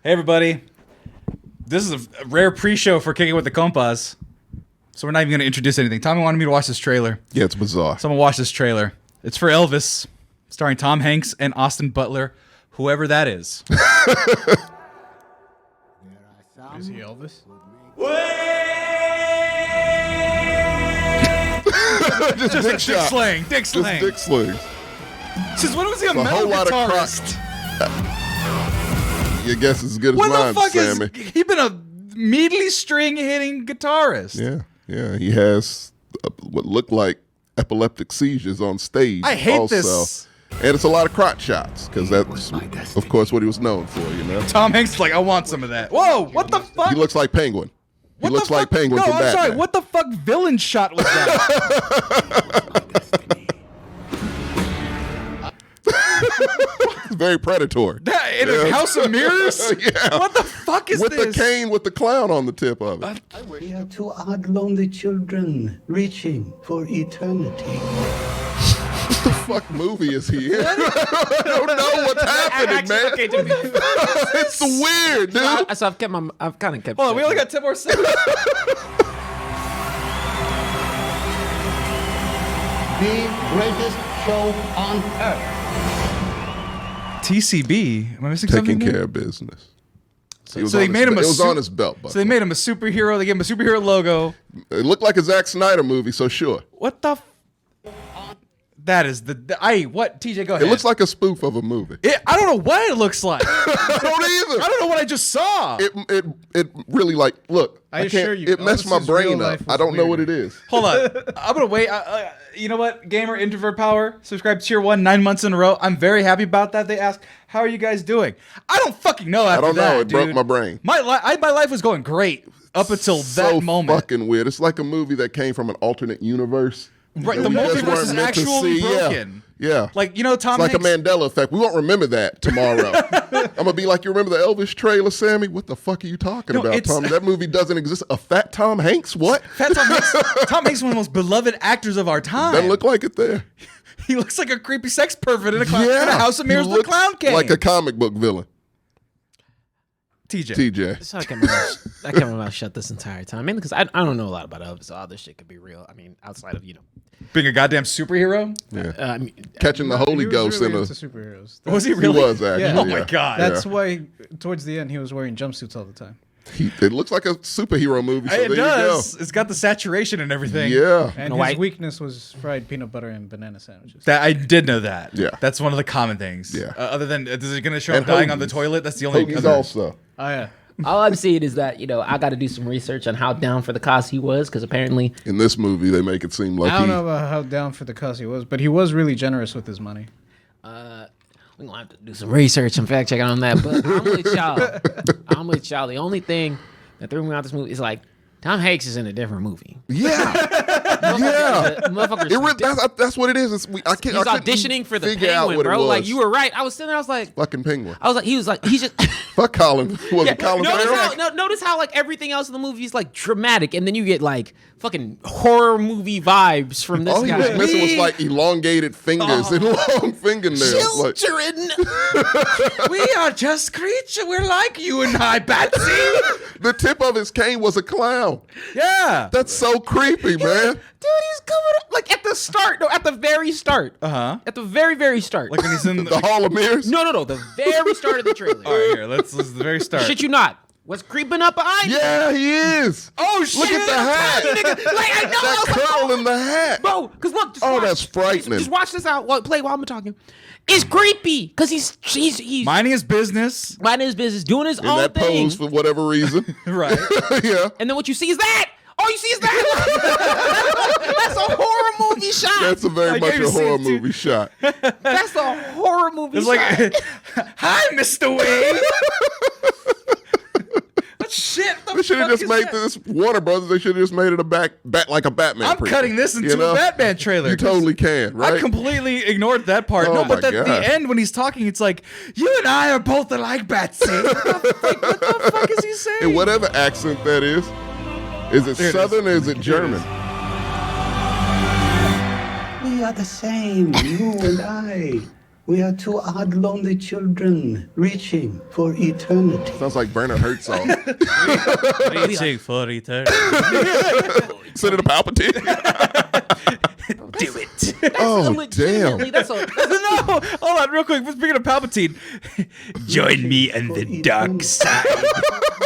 Hey everybody, this is a rare pre-show for Kicking with the Compas, so we're not even going to introduce anything. Tommy wanted me to watch this trailer. Yeah, it's bizarre. So I'm going to watch this trailer. It's for Elvis, starring Tom Hanks and Austin Butler, whoever that is. Is he Elvis? Just dick shots. slang, dick Just slang. dick slings. Since when was he a A metal whole lot of guitarist? Your guess is as good as What mine, the fuck Sammy. is he been a meaty string hitting guitarist? Yeah. He has what look like epileptic seizures on stage. I hate also. this. And it's a lot of crotch shots because that's, of course, what he was known for. You know, Tom Hanks is like, I want some of that. Whoa, what the fuck? he looks like Penguin. What He looks the like fuck? Penguin No, from I'm Batman. sorry. What the fuck villain shot was that? It's very predatory. In a House of Mirrors? Yeah. What the fuck is With this? the cane with the clown on the tip of it. We are two odd, lonely children reaching for eternity. What the fuck movie is he in? I don't know what's happening, man. Okay, dude. It's weird, dude. So I've kind of kept. Hold on, we only got 10 more seconds. The greatest show on earth. TCB? Am I missing Taking something? care of business. So they made him a It was suit- on his belt buckle. So they made him a superhero. They gave him a superhero logo. It looked like a Zack Snyder movie, so sure. What the? That is what? TJ, go It ahead. looks like a spoof of a movie. I don't know what it looks like. I don't either. I don't know what I just saw. It really like look. I can't- assure you, it messed my Elvis's real brain up. life was I don't know what weird. it is. Hold on. I'm gonna wait. You know what? Gamer introvert power. Subscribe tier 1 9 months in a row. I'm very happy about that. They asked, "How are you guys doing?" I don't fucking know. After don't know. that, It broke dude. my brain. My life was going great up until So that moment. fucking weird. It's like a movie that came from an alternate universe. Right, that the we just multiverse weren't is meant to actually see. broken. Yeah. Like, you know, Tom It's like a Hanks. Mandela effect. We won't remember that tomorrow. I'm gonna be like, you remember the Elvis trailer, Sammy? What the fuck are you talking No, about, it's- Tom? That movie doesn't exist. A fat Tom Hanks? What? Fat Tom Hanks. Tom Hanks is one of the most beloved actors of our time. Doesn't look like it there. He looks like a creepy sex pervert in a House of Mirrors he with a looks clown king. like a comic book villain. TJ. TJ. So I kept my mouth shut this entire time, mainly because I don't know a lot about Elvis. So all this shit could be real. I mean, outside of Being a goddamn superhero? Yeah. I mean, Catching the Holy He was Ghost really in a. into superheroes. Was he He really? was actually. Yeah. Oh my god. That's why towards the end he was wearing jumpsuits all the time. It looks like a superhero movie. So It there does. It's got the saturation and everything. you go. Yeah. And No, his I- weakness was fried peanut butter and banana sandwiches. That I did know that. Yeah. That's one of the common things. Yeah. Other than is it going to show him And dying on the hoagies. toilet? That's the only. Hoagies other- also. Oh yeah. all I'm seeing is that I got to do some research on how down for the cause he was, because apparently In this movie, they make it seem like I don't he. know about how down for the cause he was, but he was really generous with his money. we're gonna have to do some research and fact checking on that. But I'm with y'all. The only thing that threw me out this movie is like Tom Hanks is in a different movie. Yeah. Yeah. Motherfuckers. That's what it is. I can't. He's I couldn't auditioning for the figure out Penguin, what it bro. Like was. you were right. I was sitting there. I was like, Fucking Penguin. he's just. Fuck Colin. Was it Colin Farrell? Notice how like everything else in the movie is like dramatic, and then you get like fucking horror movie vibes from this All he was guy. missing was like elongated fingers and long fingernails. Like, Children. We are just creatures. We're like you and I, Batsy. the tip of his cane was a clown. Yeah. That's so creepy, man. Dude, he's coming up like at the start. No, at the very start. Uh-huh. At the very, very start. Like when he's in The Hall of Mirrors. no, the very start of the trailer. All right, here. Let's the very start. Shit you not. What's creeping up behind? Yeah, he is. Oh shit! Look at the hat. Nigga, like I know. I That was like, curl in the hat. bro, because look. Just Oh, watch. that's frightening. Just watch this out. Play while I'm talking. It's creepy because he's Minding his business. minding his business, doing his In own that thing, pose for whatever reason. Right. Yeah. and then what you see is that. All you see is that. That's a horror movie shot. That's a very I much gave you a horror scenes, too. movie shot. That's a horror movie It's shot. like, hi, Mr. Wayne. What shit? What They the should have fuck just is made that? this Warner Brothers. They should have just made it like a Batman. I'm prequel, cutting this into you know? a Batman trailer. You totally can, right? I completely ignored that part. Oh No, but my at the God. end when he's talking, it's like, you and I are both alike, Batsy. What the fuck is he saying? In whatever accent that is it There it is. Southern or is it German? We are the same, you and I. We are two odd, lonely children reaching for eternity. Sounds like Werner Herzog. Reaching for eternity. Senator Palpatine. Do it. Oh, Legitimately, damn. That's a, No, hold on, real quick. Speaking of Palpatine, join me in the dark side.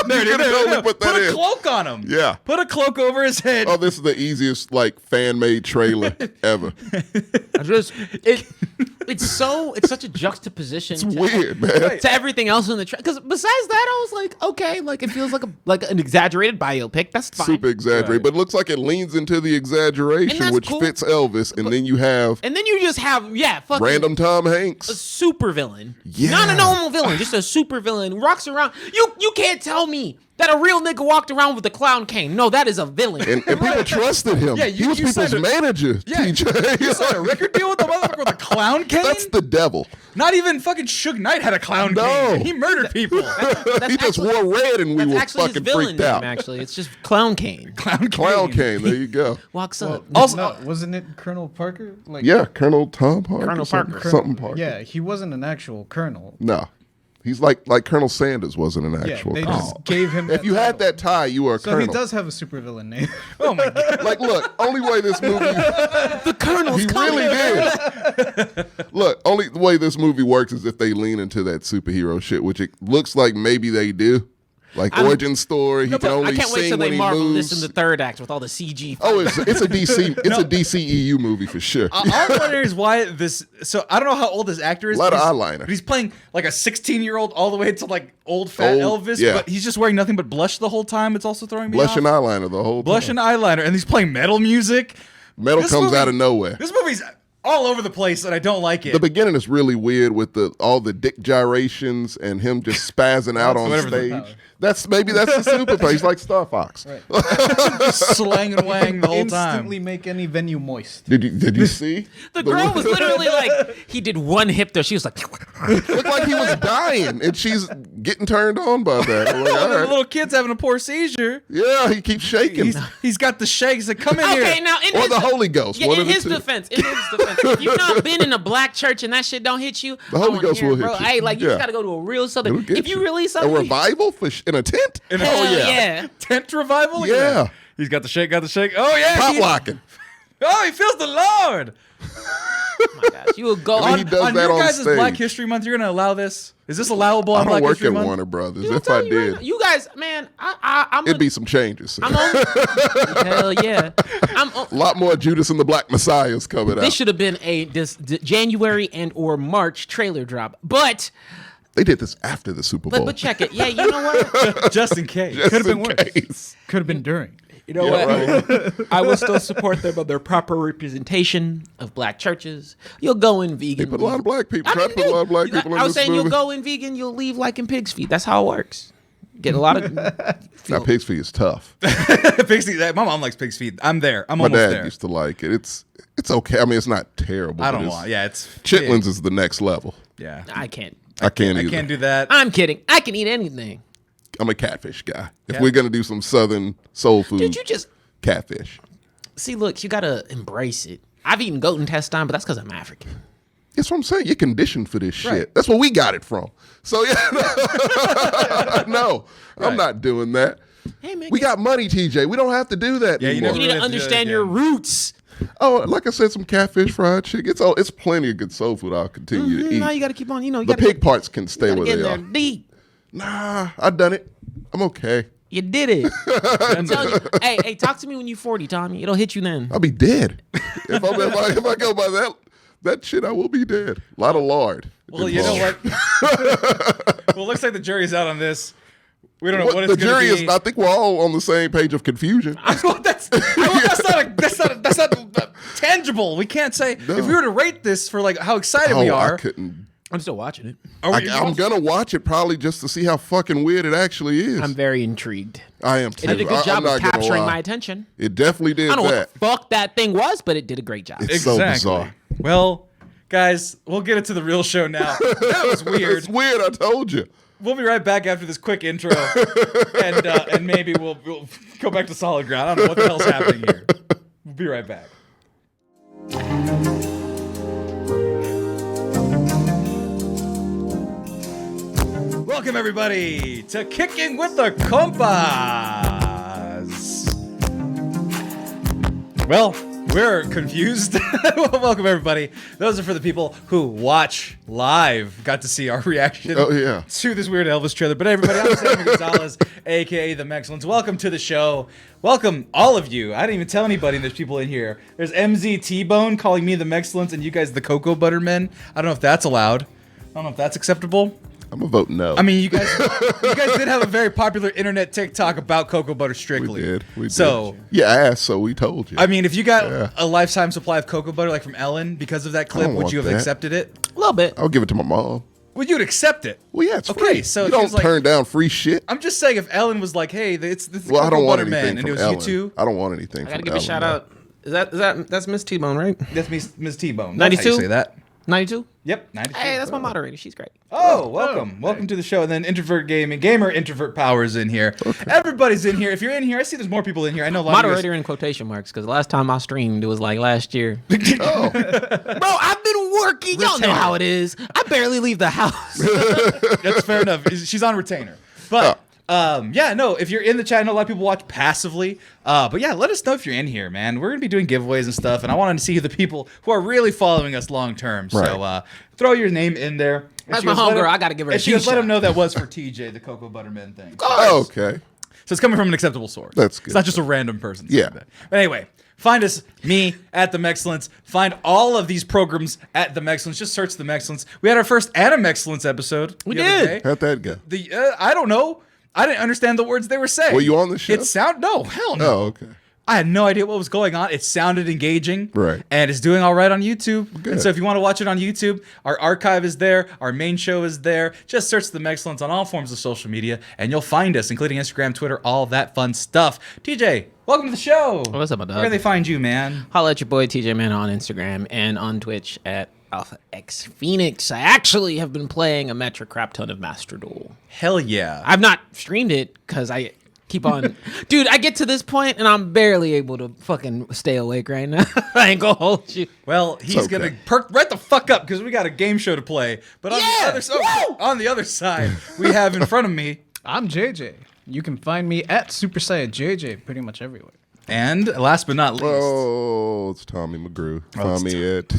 There it is. totally put that Put a in. cloak on him. Yeah. Put a cloak over his head. Oh, this is the easiest like fan-made trailer ever. it's such a juxtaposition. It's weird, man. To everything else in the because besides that, I was like, okay, like it feels like an exaggerated biopic. That's fine. Super exaggerated, Right. but it looks like it leans into the And exaggeration, that's which cool. fits Elvis, and then you have And then you just have fucking random Tom a Hanks. super villain. Yeah. Not a normal villain, just a super villain. Walks around. You can't tell me that a real nigga walked around with a clown cane. No, that is a villain. And people trusted him. Yeah, he was you people's signed a- manager, Yeah, TJ. you signed a record deal with the motherfucker with a clown cane? That's the devil. Not even fucking Suge Knight had a clown No. cane. He murdered people. He just wore red and we That's were actually his fucking villain freaked name, out. actually. It's just Clown Cane. Clown cane, there you go. Walks up. Also, No, wasn't it Colonel Parker? Like, Yeah, Colonel Tom Parker. Colonel something- Parker. Something Parker. yeah, he wasn't an actual colonel. No. He's like Colonel Sanders wasn't an Yeah, actual they colonel. just gave him. If you had that tie, you were a so colonel. he does have a supervillain name. oh my God. Like, look, only way this movie The Colonel's he coming. really did. Look, only the way this movie works is if they lean into that superhero shit, which it looks like maybe they do. Like origin story, he No, can but only I can't wait sing till when they he marvel moves. this in the third act with all the CG. Oh, it's a DC, it's a DCEU movie for sure. All I'm wondering is why this. So I don't know how old this actor is. A lot of but eyeliner. But he's playing like a 16-year-old all the way to like old fat Old, Elvis. yeah. But he's just wearing nothing but blush the whole time. It's also throwing me Blush and off. eyeliner the whole Blush time. and eyeliner, and he's playing metal music. Metal This comes movie- out of nowhere. This movie's all over the place, and I don't like it. The beginning is really weird with all the dick gyrations and him just spazzing out on whatever the stage. power. That's the superpower. He's like Star Fox. Just slang and wang the whole time. Instantly make any venue moist. Did you see? The girl was literally like, he did one hip though. She was like, Looked like he was dying, and she's getting turned on by that. I'm like, all The right. little kid's having a poor seizure. Yeah, he keeps shaking. He's got the shakes. Like, come in okay, here. now in Or his the Holy Ghost. Yeah, one in of the his two. defense, if you've not been in a black church and that shit don't hit you, The Holy I wanna Ghost hear will it, bro. hit you. Hey, like you Yeah. just gotta go to a real southern. It'll get If you really a something, revival in a tent. hell yeah. Tent revival? Look at Yeah. that. He's got the shake, Oh, yeah. Pop locking. Oh, he feels the Lord. Oh my gosh, you would go I mean, he does on that your on guys' stage. Black History Month, you're going to allow this? Is this allowable on I don't Black work History at Month? Warner Brothers. I'm If I telling you right did, now, you guys, man, I'm it'd be some changes. I'm on. Hell yeah, I'm on. A lot more Judas and the Black Messiahs coming This out. should have been this January and or March trailer drop, but They did this after the Super Bowl. but check it. Yeah, you know what? Just in case. Just Could've been in worse. case. Could have been during. You know what? I will still support them on their proper representation of black churches. You'll go in vegan. They put a lot of black people. I Try to mean, put a lot of black dude, people in I was this saying movie. you'll go in vegan, you'll leave like in pig's feet. That's how it works. Get a lot of. Now, pig's feet is tough. Pig's feet. My mom likes pig's feet. I'm there. I'm My almost dad there. used to like it. It's okay. I mean, it's not terrible. I but don't it's- want. Yeah, it's Chitlins is the next level. Yeah. I can't. I can't I either. can't do that. I'm kidding. I can eat anything. I'm a catfish guy. If Yeah. we're gonna do some Southern soul food, Dude, you just catfish. see. Look, you gotta embrace it. I've eaten goat intestine, but that's because I'm African. That's what I'm saying. You're conditioned for this shit. That's where we got it from. So yeah, no, I'm not doing that. Hey man, We got money, TJ. We don't have to do that Yeah, you anymore. never you need to really have to do understand that your again. roots. Oh, like I said, some catfish, fried chicken. It's plenty of good soul food I'll continue to eat. Now you gotta keep on. You know, you The gotta pig parts can stay gotta where get in they there are. deep. Nah, I've done it. I'm okay. You did it. I'm telling you. Hey, talk to me when you're 40, Tommy. It'll hit you then. I'll be dead. if I go by that shit, I will be dead. A lot of lard. Well, you know what? Well, it looks like the jury's out on this. We don't know what it's the going jury to be. is. I think we're all on the same page of confusion. that's not tangible. We can't say if we were to rate this for like how excited we are. I couldn't. I'm still watching it. I'm gonna watch it probably just to see how fucking weird it actually is. I'm very intrigued. I am It too. did a good I'm job of not gonna capturing lie. my attention. It definitely did I don't know that. what the fuck that thing was, but it did a great job. It's so bizarre. Well, guys, we'll get into the real show now. That was weird. It's weird. I told you. We'll be right back after this quick intro, and maybe we'll go back to solid ground. I don't know what the hell's happening here. We'll be right back. Welcome, everybody, to Kicking with the Compas. Well, we're confused. Welcome, everybody. Those are for the people who watch live. Got to see our reaction to this weird Elvis trailer. But everybody, I'm Sammy Gonzalez, a.k.a. The Mexcellence. Welcome to the show. Welcome, all of you. I didn't even tell anybody there's people in here. There's MZ T-Bone calling me The Mexcellence and you guys the Cocoa Butter Men. I don't know if that's allowed. I don't know if that's acceptable. I'm gonna vote no. I mean, you guys did have a very popular internet TikTok about cocoa butter strictly. We did. So you asked, so we told you. I mean, if you got a lifetime supply of cocoa butter, like from Ellen, because of that clip, would you have accepted it? A little bit. I'll give it to my mom. Well, you'd accept it. Well, yeah, it's okay, free. So you don't turn down free shit. I'm just saying, if Ellen was like, "Hey, it's the well, I don't Cocoa want Butter anything Man," from and it was Ellen. you two, I don't want anything. I gotta from give Ellen, a shout out. That's Miss T-Bone, right? that's Ms. T-Bone. 92? Say that. 92. Yep, 92. Hey, that's my moderator. She's great. Oh, welcome to the show. And then Introvert Gaming, Gamer Introvert Powers in here. Everybody's in here. If you're in here, I see there's more people in here. I know a lot Moderator of in quotation marks, because the last time I streamed, it was like last year. Oh. Bro, I've been working. Y'all know how it is. I barely leave the house. That's fair enough. She's on retainer. But if you're in the chat, I know a lot of people watch passively. But yeah, let us know if you're in here, man. We're gonna be doing giveaways and stuff, and I wanted to see the people who are really following us long term. Right. So throw your name in there. That's my homegirl. I gotta give her a she goes, let shout. him know that was for TJ, the Cocoa Butterman thing. Oh, okay. So it's coming from an acceptable source. That's good. It's not just a random person. Yeah. That. But anyway, find us, me, at The Mexcellence. Find all of these programs at The Mexcellence. Just search The Mexcellence. We had our first Anime Mexcellence episode. We the other did. day. How'd that go? I don't know. I didn't understand the words they were saying. Were you on the show? No, hell no. Oh, okay. I had no idea what was going on. It sounded engaging. Right. And it's doing all right on YouTube. Good. And so if you want to watch it on YouTube, our archive is there. Our main show is there. Just search The Mexcellence on all forms of social media, and you'll find us, including Instagram, Twitter, all that fun stuff. TJ, welcome to the show. What's up, my dog? Where can they find you, man? Holla at your boy TJ Man on Instagram and on Twitch at Alpha X Phoenix. I actually have been playing a metric crap ton of Master Duel. Hell yeah. I've not streamed it because I keep on... Dude, I get to this point and I'm barely able to fucking stay awake right now. I ain't gonna hold you. Well, he's going to perk right the fuck up because we got a game show to play. But on the other side, we have in front of me... I'm JJ. You can find me at Super Saiyan JJ pretty much everywhere. And last but not least... Oh, it's Tommy McGrew. Find me at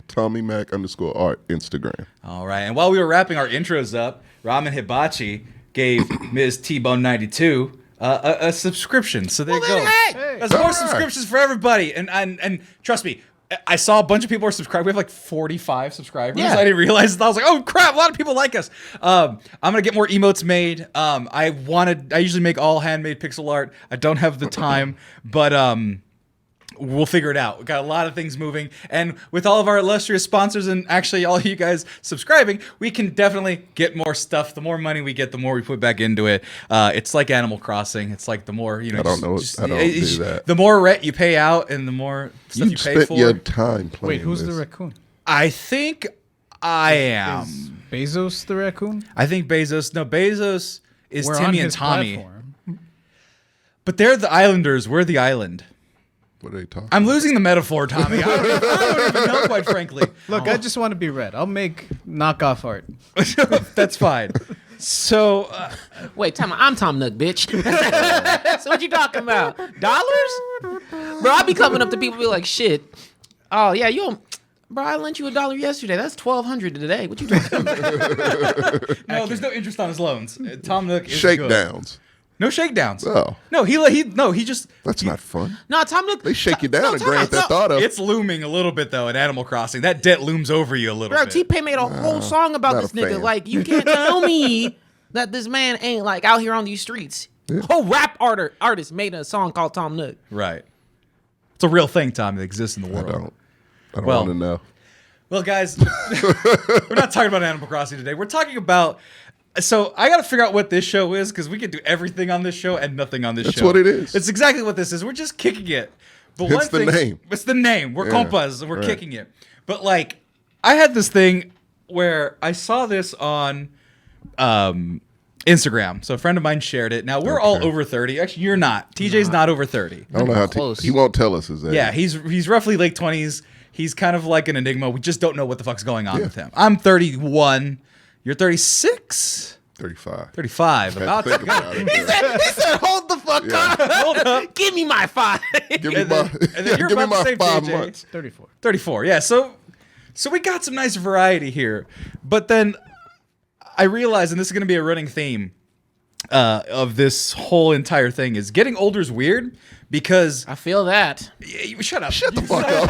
Tommy Mac _art Instagram. All right. And while we were wrapping our intros up, Ramen Hibachi gave Ms. T-Bone 92 a subscription. So there you go. Hey. There's more subscriptions for everybody. And trust me, I saw a bunch of people are subscribed. We have like 45 subscribers. Yeah. I didn't realize that. I was like, oh crap, a lot of people like us. I'm gonna get more emotes made. I usually make all handmade pixel art. I don't have the time, but we'll figure it out. We've got a lot of things moving. And with all of our illustrious sponsors and actually all of you guys subscribing, we can definitely get more stuff. The more money we get, the more we put back into it. It's like Animal Crossing. It's like the more, I don't know. I don't do that. The more rent you pay out and the more stuff you pay spent for. your time playing Wait, who's this. the raccoon? I think I am. Is Bezos the raccoon? I think Bezos. No, Bezos is We're Timmy on and his Tommy. platform. But they're the islanders. We're the island. What are they talking I'm losing the metaphor, Tommy. I don't even know, quite frankly. Look, I just want to be read. I'll make knockoff art. That's fine. So, Wait, I'm Tom Nook, bitch. So what you talking about? Dollars? Bro, I be coming up to people and be like, shit. Oh, yeah, bro, I lent you $1 yesterday. That's $1,200 today. What you talking about? no, there's no interest on his loans. Tom Nook is Shakedowns. good. No shakedowns. Oh. No, he just... That's not fun. No, Tom Nook. They shake you down and Grand Theft Auto. It's looming a little bit, though, in Animal Crossing. That debt looms over you a little Bro, bit. T-Pain made a whole song about not this a nigga. fan. Like, you can't tell me that this man ain't, like, out here on these streets. Whole rap artist made a song called Tom Nook. Right. It's a real thing, Tom, that exists in the world. I don't Well, want to know. Well, guys, we're not talking about Animal Crossing today. We're talking about... So I got to figure out what this show is because we could do everything on this show and nothing on this show. That's what it is. It's exactly what this is. We're just kicking it. But It's the name. It's the name. We're compas and we're right. kicking it. But like, I had this thing where I saw this on Instagram. So a friend of mine shared it. Now we're all over 30. Actually, you're not. TJ's not over 30. I don't know how Close. he won't tell us his age. Yeah, he's roughly late 20s. He's kind of like an enigma. We just don't know what the fuck's going on with him. I'm 31. You're 36? 35. 35. About to Think go. about it. He said, hold the fuck Yeah. up. Hold up. Give me my 5. Give me And my, then- and then you're give me about the my same, 5 JJ. months. 34. 34. Yeah. So we got some nice variety here. But then I realized, and this is going to be a running theme of this whole entire thing, is getting older is weird because I feel that. shut up. Shut the fuck up.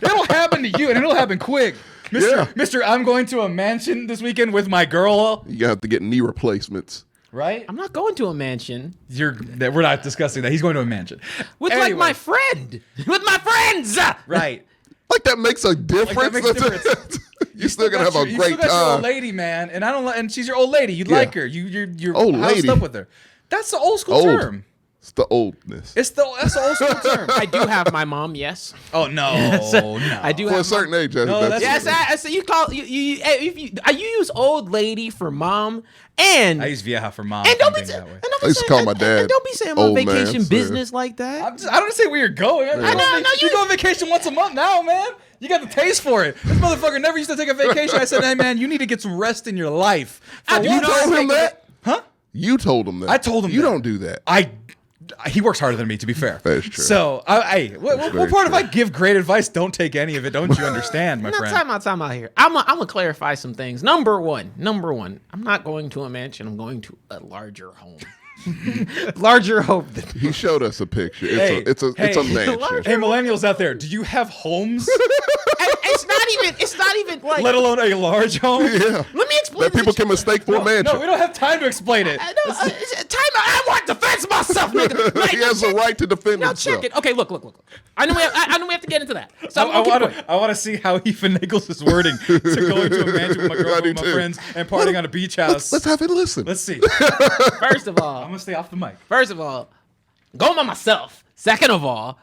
It'll happen to you, and it'll happen quick. Yeah. Mr. I'm going to a mansion this weekend with my girl. You have to get knee replacements. Right? I'm not going to a mansion We're not discussing that. He's going to a mansion. with Anyway, like my friend. With my friends. Right. Like that makes a difference. makes a difference. You're still gonna have a You great still got your old time. lady, man, and I don't. And she's your old lady. You Yeah. like her. You're Old housed lady. up with her. That's the old school Old. term. It's the oldness. That's the old school term. I do have my mom, yes. Oh no, no. I do For a have certain age, No, that's Yes, so you call you use old lady for mom and I use vieja for mom. and don't I'm be thinking that way. I used to call my dad and don't be saying I'm on old man, vacation so- business like that. I don't say where you're going. I know, You go on vacation once a month now, man. You got the taste for it. This motherfucker never used to take a vacation. I said, hey man, you need to get some rest in your life. For You once, told him that? Huh? You told him that. I told him You that. don't do that. He works harder than me, to be fair. That is true. So, what very part if true. I give great advice? Don't take any of it. Don't you understand, my No, friend? time out here. I'm gonna clarify some things. Number one, I'm not going to a mansion. I'm going to a larger home. Larger home. He showed us a picture. Hey, It's a mansion. Hey, millennials out there, do you have homes? It's not even like. Let alone a large home? Yeah. Let me explain. That people can mistake for a mansion. No, we don't have time to explain it. Time out. I want to defend myself, nigga. Like, He has a right to defend now himself. check it. Okay, look. I know we have to get into that. So I'm gonna keep going. I want to see how he finagles his wording to going to a mansion with my I girlfriend, do with my too. friends, and partying on a beach house. Let's have it listen. Let's see. First of all, I'm gonna stay off the mic. going by myself. Second of all,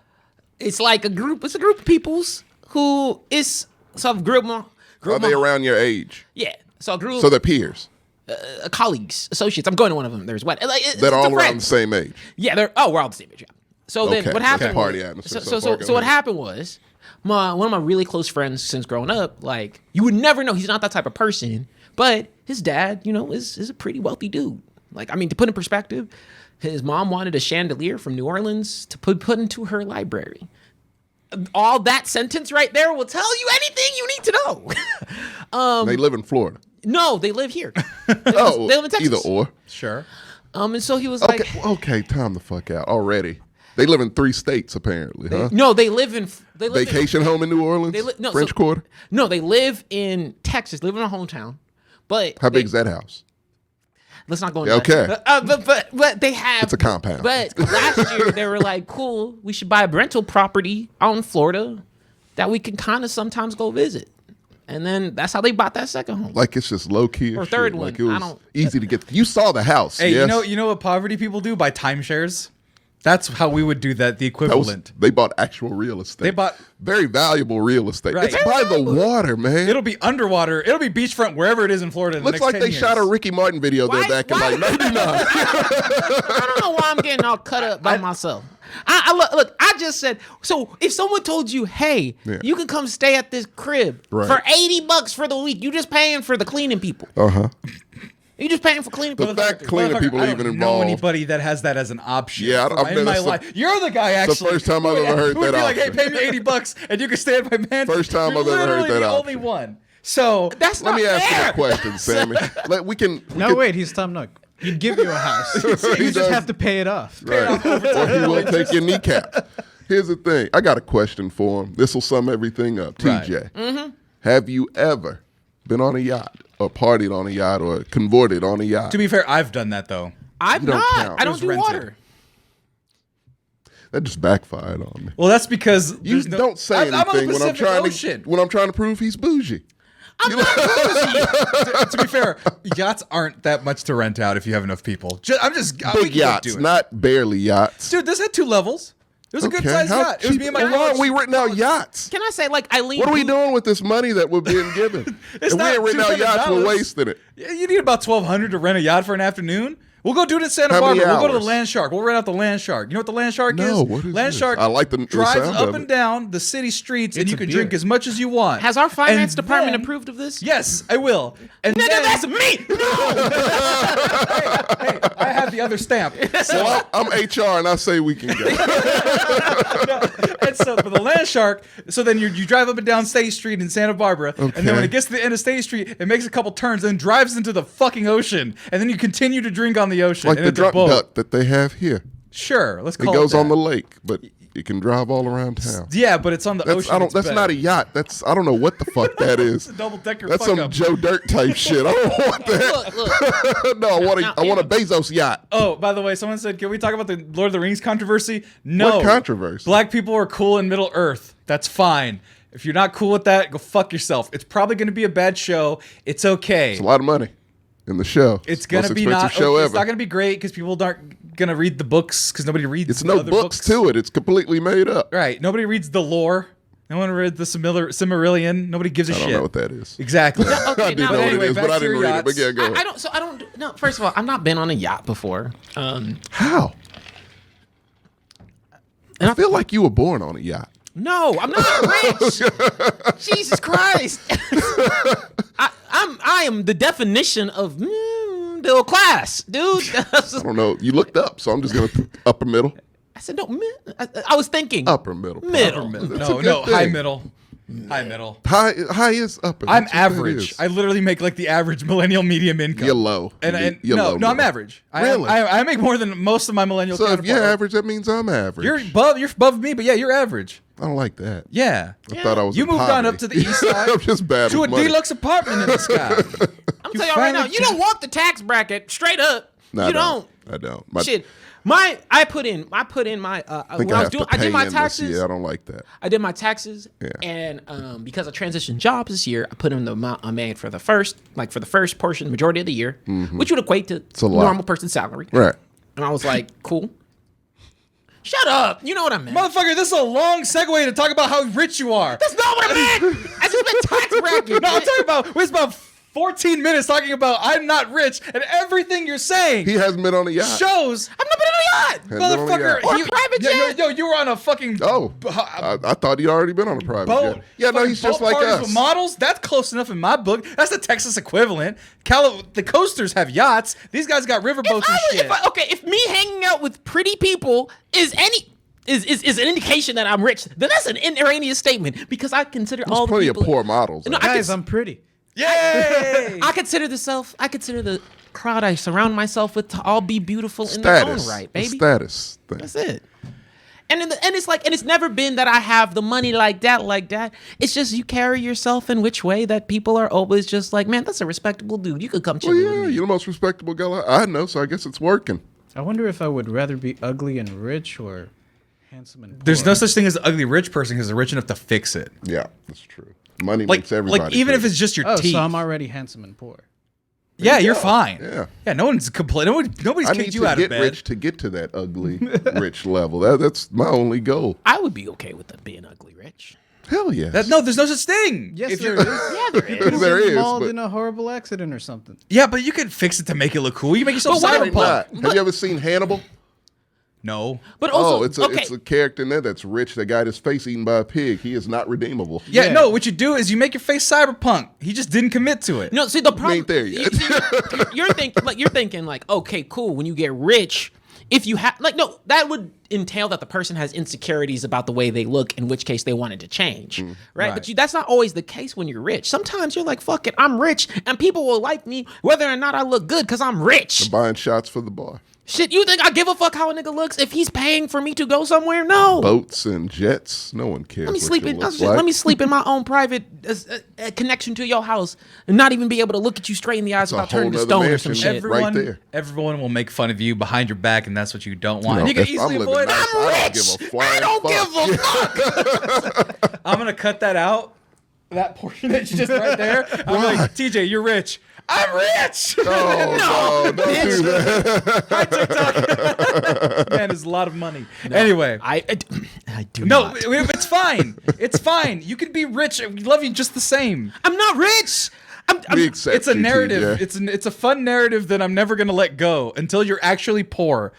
it's like a group. It's a group of peoples who is so I've grew up. Are they around your age? Yeah. So I grew So up they're peers colleagues, associates. I'm going to one of them. There's what? Like, that are all around the same age. Yeah, we're all the same age. Yeah. So then Okay, what happened? okay. Party was- atmosphere. So So far, go what ahead. happened was one of my really close friends since growing up. Like you would never know he's not that type of person, but his dad, is a pretty wealthy dude. Like I mean, to put in perspective, his mom wanted a chandelier from New Orleans to put into her library. All that sentence right there will tell you anything you need to know. They live in Florida. No, they live here. Oh, they live in Texas. either or. Sure. And so he was Okay, like, okay, time the fuck out already. They live in 3 states apparently, huh? no, they live in Vacation home in New Orleans, French Quarter. No, they live in Texas. Live in a hometown. But How big is that house? Let's not go into Okay. that. But they have. It's a compound. But last year they were like, cool. We should buy a rental property out in Florida that we can kind of sometimes go visit. And then that's how they bought that second home. Like it's just low key Or shit. third Like one. it I was don't- easy to get. You saw the house. Hey, yes? you know what poverty people do? Buy timeshares. That's how we would do that. The That was, equivalent. they bought actual real estate. They bought- very valuable real estate. Right. It's by the water, man. It'll be underwater. It'll be beachfront wherever it is in Florida. In the Looks next like 10 they years. shot a Ricky Martin video there Why- back in why- like '99. I don't know why I'm getting all cut up by myself. I look. I just said so. If someone told you, "Hey, Yeah. you can come stay at this crib Right. for $80 for the week," you just paying for the cleaning people. You just paying for cleaning The people. fact cleaning people I even don't know involved. anybody that has that as an option. Yeah, I've in never- my that's the- life. You're the guy actually. first time I've who- ever heard who would that be like, hey, option. pay me $80 and you can stay at my mansion. First time You're I've ever heard literally that the option. only one. So That's Let not me ask you fair. a question, Sammy. We can. No, wait, he's Tom Nook. He'd give you a house. He You just does. have to pay it off. Right. Or he will take your kneecap. Here's the thing. I got a question for him. This will sum everything up. Right. TJ, have you ever been on a yacht or partied on a yacht or converted on a yacht? to be fair, I've done that though. I'm You don't not. count. I It don't was do rented. water. That just backfired on me. Well, that's because You there's no- don't say I'm on the anything when I'm Pacific trying Ocean. to prove he's bougie. to be fair, yachts aren't that much to rent out if you have enough people. We Big can go yachts, do it. not barely yachts. Dude, this had 2 levels. It was a good sized how yacht. It was cheap- me and my why aren't college. we renting out yachts? Can I say like Eileen? What are we doing with this money that we're being given? It's if we not ain't renting out yachts, we're $200. wasting it. You need about $1,200 to rent a yacht for an afternoon. We'll go do it in Santa How many Barbara. We'll go to the hours? Land Shark. We'll rent out the Land Shark. You know what the Land Shark No, is? what is Land this? Shark I like the drives sound up of and it. down the city streets, and It's you a can beer. drink as much as you want. Has our finance And department then- approved of this? Yes, I will. And Nigga, then, that's me. hey, I have the other stamp. Well, I'm HR, and I say we can go. And so for the Land Shark, so then you drive up and down State Street in Santa Barbara, and then when Okay. it gets to the end of State Street, it makes a couple turns and drives into the fucking ocean, and then you continue to drink on the ocean. Like and the it's a drunk boat. duck that they have here. Sure, let's It call goes it on that. the lake, but it can drive all around town. Yeah, but it's on the That's ocean. that's not a yacht. I don't know what the fuck that is. a double-decker That's fuck some up. Joe Dirt type shit. I don't want that. Look. No, I want a Bezos yacht. Oh, by the way, someone said, can we talk about the Lord of the Rings controversy? No. What controversy? Black people are cool in Middle Earth. That's fine. If you're not cool with that, go fuck yourself. It's probably going to be a bad show. It's okay. It's a lot of money in the show. It's going to Most be expensive not. show It's ever. not going to be great because people aren't going to read the books because nobody reads It's the no other books to it. It's completely made up. Right. Nobody reads the lore. No one read the Silmarillion. Nobody gives a I shit. don't know what that is. Exactly. Okay, I do now, know what anyway, it is, back but I to your didn't read it. But yachts. yeah, go ahead. I don't. So I don't. No. First of all, I've not been on a yacht before. How? I feel like you were born on a yacht. No, I'm not rich. Jesus Christ. I am the definition of middle class, dude. I don't know. You looked up, so I'm just gonna upper middle. I said no. I was thinking Upper middle. middle. That's a No, good no, high thing. middle. High middle. High is upper. I'm That's what that average. is. I literally make like the average millennial medium income. You're low. And You're no, low no, I'm middle. average. Really? I make more than most of my millennial So if counterparts. you're average, that means I'm average. You're above me, but yeah, you're average. I don't like that. Yeah. I thought I was. You in moved on poverty. up to the east side. I'm just bad To a with money. deluxe apartment in the sky. I'm telling y'all right now, you don't want the tax bracket straight up. No, you don't. I don't. My, Shit. I put in my I think when I I was have doing to I pay did my in taxes. this year. I don't like that. I did my taxes, Yeah. and because I transitioned jobs this year, I put in the amount I made for the first portion, majority of the year, which would equate to a lot. normal person's salary. Right. And I was like, cool. Shut up. You know what I meant. Motherfucker, this is a long segue to talk about how rich you are. That's not what I meant. I just meant tax bracket. No, I'm talking about, it's about 14 minutes talking about I'm not rich, and everything you're saying He hasn't been on a yacht. shows, I've not been on a yacht. Hasn't been on a motherfucker. yacht. Or a private jet. Yo, you were on a fucking Oh, I thought he'd already been on a private boat. jet. Yeah, no, Fucking he's just boat like parties us. with models. That's close enough in my book. That's the Texas equivalent. The coasters have yachts. These guys got riverboats and shit. If me hanging out with pretty people is an indication that I'm rich, then that's an erroneous statement because I consider There's all the plenty of people. poor models. No, out I there. Guys, I'm pretty. Yay! I consider the crowd I surround myself with to all be beautiful in their own Status. right, The baby. status thing. That's it. And it's never been that I have the money like that. It's just you carry yourself in which way that people are always just like, man, that's a respectable dude. You could come chill Well, with yeah, me. you're the most respectable guy I know, so I guess it's working. I wonder if I would rather be ugly and rich or handsome and poor. There's no such thing as an ugly rich person because they're rich enough to fix it. Yeah, that's true. Money Like, makes everybody. even if pretty. it's just your Oh, teeth. so I'm already handsome and poor. Yeah, you're fine. Yeah. No one's complaining. Nobody's I kicked need you to out of get bed. rich to get to that ugly rich level. That's my only goal. I would be okay with being ugly rich. Hell yes. No, there's no such thing. Yes, If there you're- is. Yeah, there is. There is, Mauled but in a horrible accident or something. Yeah, but you can fix it to make it look cool. You make yourself But why Why cyberpunk. not? Have you ever seen Hannibal? No. But also, It's okay. a character in there that's rich that got his face eaten by a pig. He is not redeemable. Yeah, Yeah. no. What you do is you make your face cyberpunk. He just didn't commit to it. No, see the problem. ain't there yet. You're thinking like, okay, cool. When you get rich, if you have no, that would entail that the person has insecurities about the way they look. In which case, they wanted to change, right? Right. But that's not always the case when you're rich. Sometimes you're like, fuck it, I'm rich, and people will like me whether or not I look good because I'm rich. Buying shots for the bar. Shit, you think I give a fuck how a nigga looks if he's paying for me to go somewhere? No. Boats and jets. No one cares. Let me what sleep you in. look Let like. me sleep in my own private connection to your house, and not even be able to look at you straight in the eyes It's a without turning to whole nother stone or some mansion. shit. Right there. Everyone will make fun of you behind your back, and that's what you don't want. You And know, you can if easily I'm living avoid nice, it. I don't give a flying fuck. a fuck. I'm gonna cut that out. That portion that's just right there. I'm like, TJ, you're rich. I'm rich. Oh, no, don't do that. Hi, TikTok. Man, it's a lot of money. Anyway. I do No, not. it's fine. It's fine. You can be rich. We love you just the same. I'm not rich. It's a narrative. It's a fun narrative that I'm never gonna let go until you're actually poor.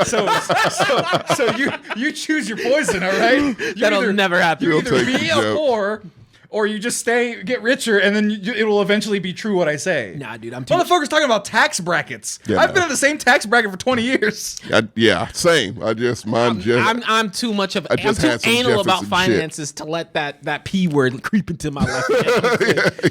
so you choose your poison, all right? That'll never happen. You either You'll take be the a joke. poor, or you just get richer, and then it will eventually be true what I say. Nah, dude, I'm too. Motherfuckers talking about tax brackets. Yeah, I've no. been in the same tax bracket for 20 years. Yeah, same. I'm too much of. I I'm just too had some anal about Jefferson finances to let that P word creep into my life.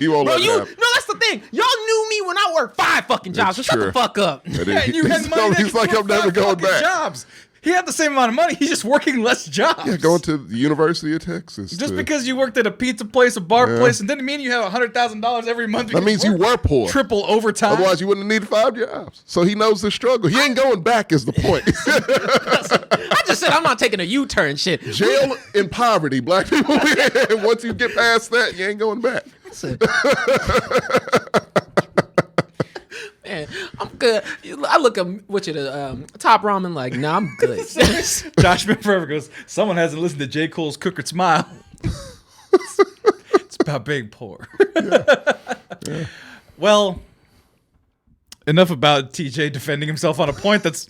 You won't Bro, let that happen. no, that's the thing. Y'all knew me when I worked 5 fucking jobs. So That's shut the true. fuck up. That Yeah, is- and you had money. that He's could like, do I'm never 5 going fucking back. Jobs. He had the same amount of money. He's just working less jobs. Yeah, going to the University of Texas. Just because you worked at a pizza place, a bar place, and didn't mean you have $100,000 every month. That means you were poor. Triple overtime. Otherwise, you wouldn't have needed 5 jobs. So he knows the struggle. He ain't going back is the point. I just said I'm not taking a U-turn shit. Jail in poverty, black people. Once you get past that, you ain't going back. Man, I'm good. I look at the Top Ramen like, nah, I'm good. Josh Smith Forever goes, someone hasn't listened to J. Cole's Cook or Smile. It's about being poor. Yeah. Well, enough about TJ defending himself on a point that's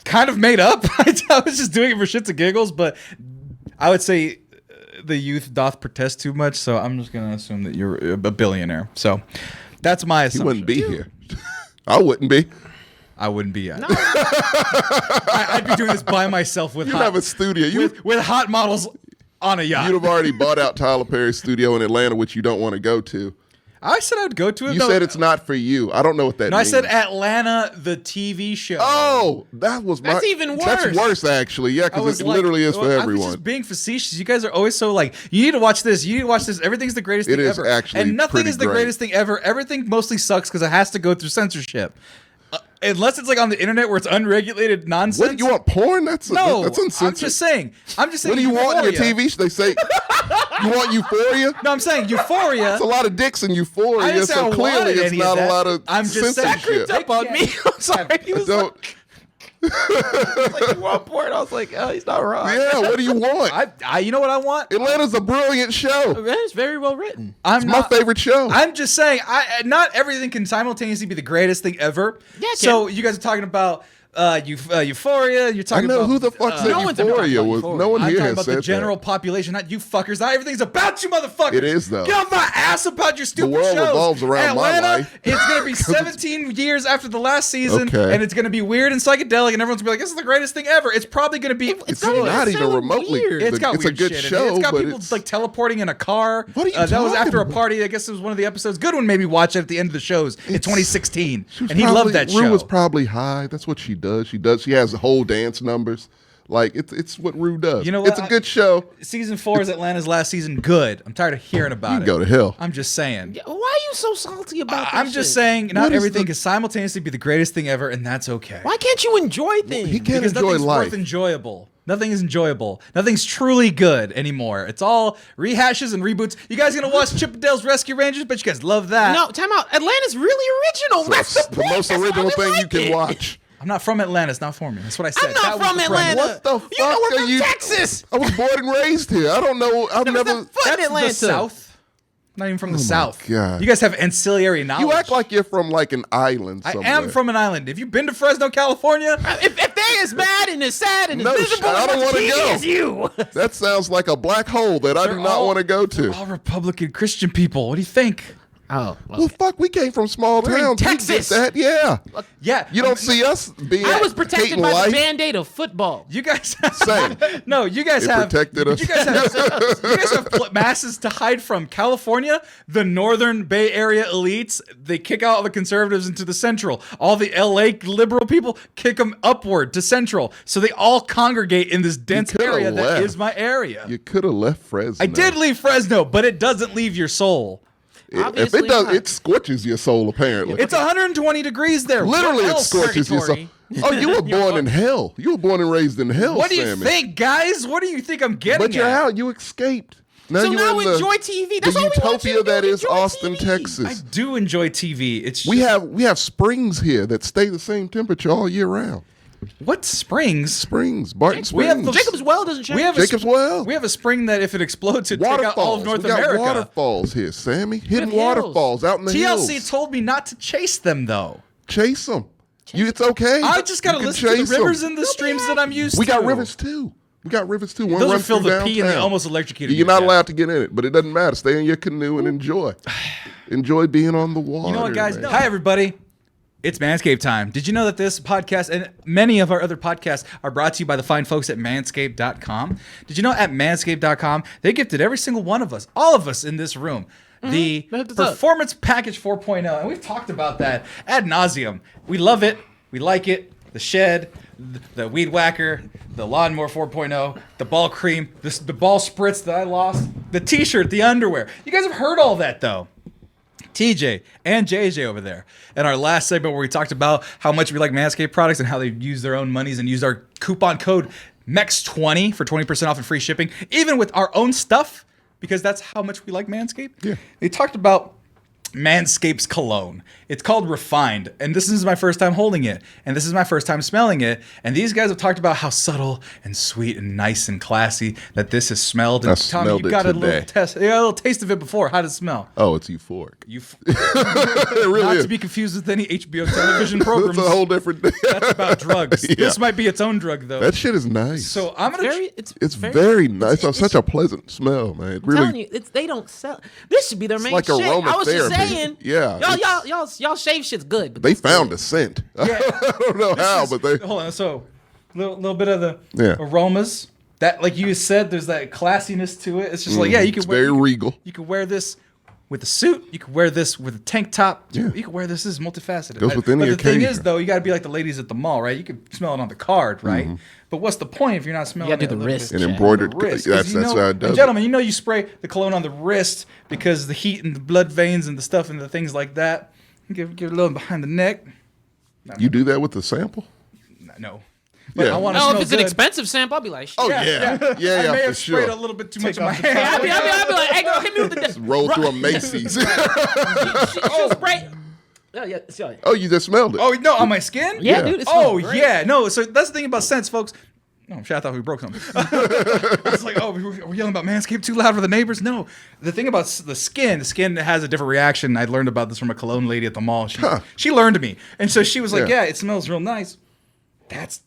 kind of made up. I was just doing it for shits and giggles, but I would say the youth doth protest too much, so I'm just going to assume that you're a billionaire. So that's my He assumption. wouldn't be here. I wouldn't be. I wouldn't be either. I'd be doing this by myself with You'd have a studio. with hot models on a yacht. You'd have already bought out Tyler Perry's studio in Atlanta, which you don't want to go to. I said I'd go to it. You said it's not for you. I don't know what that No, means. I said Atlanta, the TV show. Oh, that was That's even worse. That's worse, actually. Yeah, I because was it like, literally is for well, I'm everyone. just being facetious. You guys are always so like, you need to watch this. You need to watch this. Everything's the greatest It thing is ever. actually and nothing pretty is the great. greatest thing ever. Everything mostly sucks because it has to go through censorship. Unless it's like on the internet where it's unregulated nonsense. What, you want porn? That's uncensored. I'm just saying. What do you want in your Euphoria. TV show? They say, you want Euphoria? No, I'm saying Euphoria. It's a lot of dicks in I Euphoria, didn't say I so wanted clearly it's any not of a that. lot of I'm just saying. censorship. Creeped up on me. I'm sorry. He I was don't. like, you want porn? I was like, oh, he's not wrong. Yeah, what do you want? I you know what I want? Atlanta's a brilliant show. Man, it's very well written. I'm It's my favorite show. I'm just saying, not everything can simultaneously be the greatest thing ever. Yeah, it so you guys are talking about Euphoria. You're I talking know about who the fuck said no one's talking Euphoria about was. Euphoria. No one I'm here talking has about said the general that. population, not you fuckers. Not everything's about you, motherfuckers. It is, though. Get off my ass about your stupid world shows. revolves around my Atlanta, life. it's gonna be 17 years after the last season, Okay. and it's gonna be weird and psychedelic, and everyone's gonna be like, "This is the greatest thing ever." It's probably gonna be. It's not not even even remotely. weird. It's got It's weird a good shit in it. show, It's got but people it's like teleporting in a car. What are you That was talking after a about? party. I guess it was one of the episodes. Good one, maybe watch it at the end of the shows in 2016, and he Probably- loved that Rue show. was probably high. That's what she does. She has the whole dance numbers. Like it's what Rue does. You know what? It's a good show. Season 4 is Atlanta's last season. Good. I'm tired of hearing about You it. can go to hell. I'm just saying. Why are you so salty about that I'm just shit? saying, not What is everything the- can simultaneously be the greatest thing ever, and that's okay. Why can't you enjoy things? He can't Because enjoy nothing's life. worth enjoyable. Nothing is enjoyable. Nothing's truly good anymore. It's all rehashes and reboots. You guys gonna watch Chip and Dale's Rescue Rangers? Bet you guys love that. No, time out. Atlanta's really original. That's the point. most That's why original we thing you like can it. watch. I'm not from Atlanta. It's not for me. That's what I said. I'm not That was from the premise. Atlanta. What the fuck You know we're are from you? Texas. I was born and raised here. I don't know. I've Never never. set foot in That's Atlanta. the South. Not even from the South. God. You guys have ancillary knowledge. You act like you're from like an island I somewhere. am from an island. Have you been to Fresno, California? If they as mad and as sad and as No, miserable I don't as wanna he go. is you. That sounds like a black hole that I do not want to go to. All Republican Christian people. What do you think? Oh, Well, fuck, we came from small We're in towns. We get Texas. that, yeah. Yeah. You don't see us being I was protected hating by life. the Band-Aid of football. You guys Same. No, you guys It have protected us. You guys have masses to hide from. California, the northern Bay Area elites, they kick out all the conservatives into the central. All the LA liberal people kick them upward to central. So they all congregate in this dense coulda area that left. is my area. You could have left Fresno. I did leave Fresno, but it doesn't leave your soul. If Obviously it does, not. it scorches your soul. Apparently, It's 120 degrees there. literally What it else? scorches your soul. Purgatory. Oh, you were born in hell. You were born and raised in hell. What do you Sammy. think, guys? What do you think I'm getting But you're at? out. You escaped. Now So you're now in the, enjoy TV. That's the all we want you utopia to do, that is enjoy Austin, TV. I Texas. do enjoy TV. It's We have springs here that stay the same temperature all year round. What springs? Springs, Barton We have Springs. the- Jacob's Well doesn't change. We have Jacob's Well. We have a spring that if it explodes, it take out all of Waterfalls. North We got America. waterfalls here, Sammy. Hidden hills. waterfalls out in the TLC hills. told me not to chase them though. Chase them. It's okay. I just gotta You can listen to the chase 'em. rivers and the streams that I'm used to. We got rivers too. One Those are runs filled through with pee and they downtown. almost electrocuted You're me. not allowed to get in it, but it doesn't matter. Stay in your canoe and enjoy. Enjoy being on the water. You know what, guys? man. Hi, everybody. It's Manscaped time. Did you know that this podcast and many of our other podcasts are brought to you by the fine folks at manscaped.com? Did you know at manscaped.com, they gifted every single one of us, all of us in this room, the They hooked us up. Performance Package 4.0. And we've talked about that ad nauseum. We love it. We like it. The shed, the weed whacker, the lawnmower 4.0, the ball cream, the ball spritz that I lost, the t-shirt, the underwear. You guys have heard all that, though. TJ and JJ over there. In our last segment where we talked about how much we like Manscaped products and how they use their own monies and use our coupon code MEX20 for 20% off and free shipping, even with our own stuff, because that's how much we like Manscaped. Yeah. They talked about Manscaped's cologne. It's called Refined, and this is my first time holding it, and this is my first time smelling it. And these guys have talked about how subtle and sweet and nice and classy that this has smelled. And I Tommy, smelled you it got a today. little test, you got a little taste of it before. How does it smell? Oh, it's euphoric. You It really not is. to be confused with any HBO television programs. It's a whole different thing. That's about drugs. Yeah. This might be its own drug, though. That shit is nice. So I'm gonna. it's very nice. It's such a pleasant smell, man. It I'm telling really. you, they don't sell. This should be their main like shit. I was just aromatherapy. saying. Yeah, Y'all shave shit's good. But They this found good. a scent. Yeah. I don't know how, but they. Hold on. So, little bit of the Yeah. aromas. That, like you said, there's that classiness to it. It's just like, yeah, you can It's wear. very regal. You can wear this with a suit. You can wear this with a tank top. Yeah. You can wear this. This is multifaceted. Goes with any but the thing occasion. is, though, you got to be like the ladies at the mall, right? You can smell it on the card, right? But what's the point if you're not smelling You gotta it do a the little wrist. bit? An check. embroidered. Wrist, 'cause That's you know, how it does. and gentlemen, you know you spray the cologne on the wrist because the heat and the blood veins and the stuff and the things like that. Give a little behind the neck. You do that with the sample? No. But Yeah. I want to No, smell if it's an good. expensive sample, I'll be like, shit. Oh Yeah, yeah, I yeah, may for have sprayed sure. a little bit too much in my off the hair. I'll be like, hey girl, hit me with the Roll through a Macy's. she'll spray. Oh yeah, sorry. Oh, you just smelled it. Oh no, on my skin? Yeah, Yeah. dude. It Oh smells great. yeah, no. So that's the thing about scents, folks. Oh shit, I thought we broke something. It's like, oh, we're yelling about Manscaped too loud for the neighbors. No, the thing about the skin has a different reaction. I learned about this from a cologne lady at the mall. She learned me, and so she was like, Yeah. yeah, it smells real nice. That's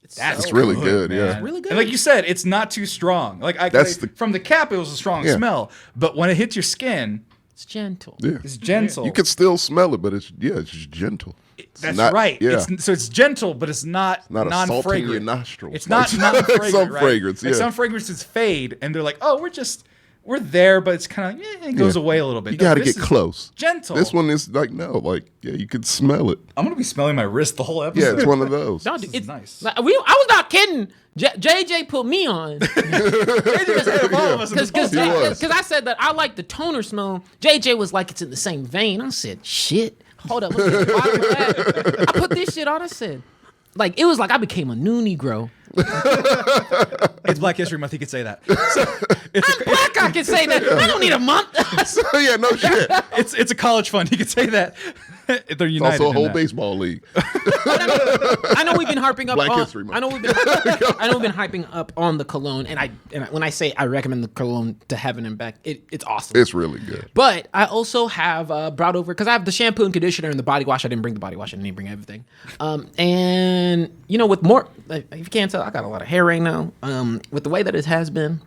It's really good. man. Yeah. Really good. And like you said, it's not too strong. Like That's the- from the cap, it was a strong Yeah. smell, but when it hits your skin, It's gentle. Yeah. it's gentle. You can still smell it, but it's just gentle. It's That's not- right. Yeah. So it's gentle, but it's not not assaulting non-fragrant. your nostrils. It's not Like non-fragrant. some right? fragrance, Like yeah. some fragrances fade, and they're like, oh, we're there, but it's kind of it goes Yeah. away a little bit. You No, got to this get is close. Gentle. This one is like you can smell it. I'm gonna be smelling my wrist the whole episode. Yeah, it's one of those. No, This dude, is it's nice. Like, I was not kidding. JJ put me on All of us in this because podcast. was. I said that I like the toner smell. JJ was like, it's in the same vein. I said, shit. Hold up. Let's get the bottom of that. I put this shit on. I said, like, it was like I became a new Negro. It's Black History Month. He could say that. So I'm black. I can say that. I don't need a month. Yeah, no shit. it's a college fund. He could say that. They're It's united. also a in whole that. baseball league. I know we've been harping up Black on. History Month. I know we've been hyping up on the cologne, and when I say I recommend the cologne to heaven and back, it's awesome. It's really good. But I also have brought over because I have the shampoo and conditioner and the body wash. I didn't bring the body wash. I didn't bring everything. And with more, if you can't tell, I got a lot of hair right now. With the way that it has been,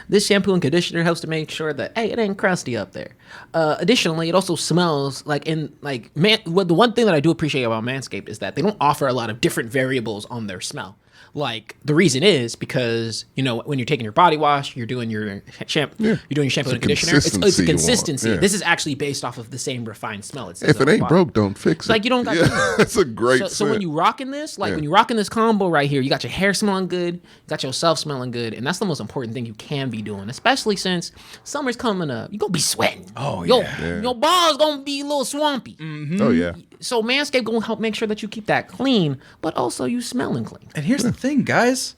this shampoo and conditioner helps to make sure that it ain't crusty up there. Additionally, it also smells like the one thing that I do appreciate about Manscaped is that they don't offer a lot of different variables on their smell. Like the reason is because when you're taking your body wash, you're doing your shampoo, you're doing your shampoo and conditioner. It's a consistency you want, consistency. yeah. This is actually based off of the same refined smell. It says If on it the ain't bottom. broke, don't fix it. Like you don't got. Yeah, it's a great So when scent. you rocking this, when you rocking this combo right here, you got your hair smelling good, you got yourself smelling good, and that's the most important thing you can be doing, especially since summer's coming up. You gonna be sweating. Oh, yeah. Your balls gonna be a little swampy. Oh yeah. So Manscaped gonna help make sure that you keep that clean, but also you smelling clean. And here's the thing, guys.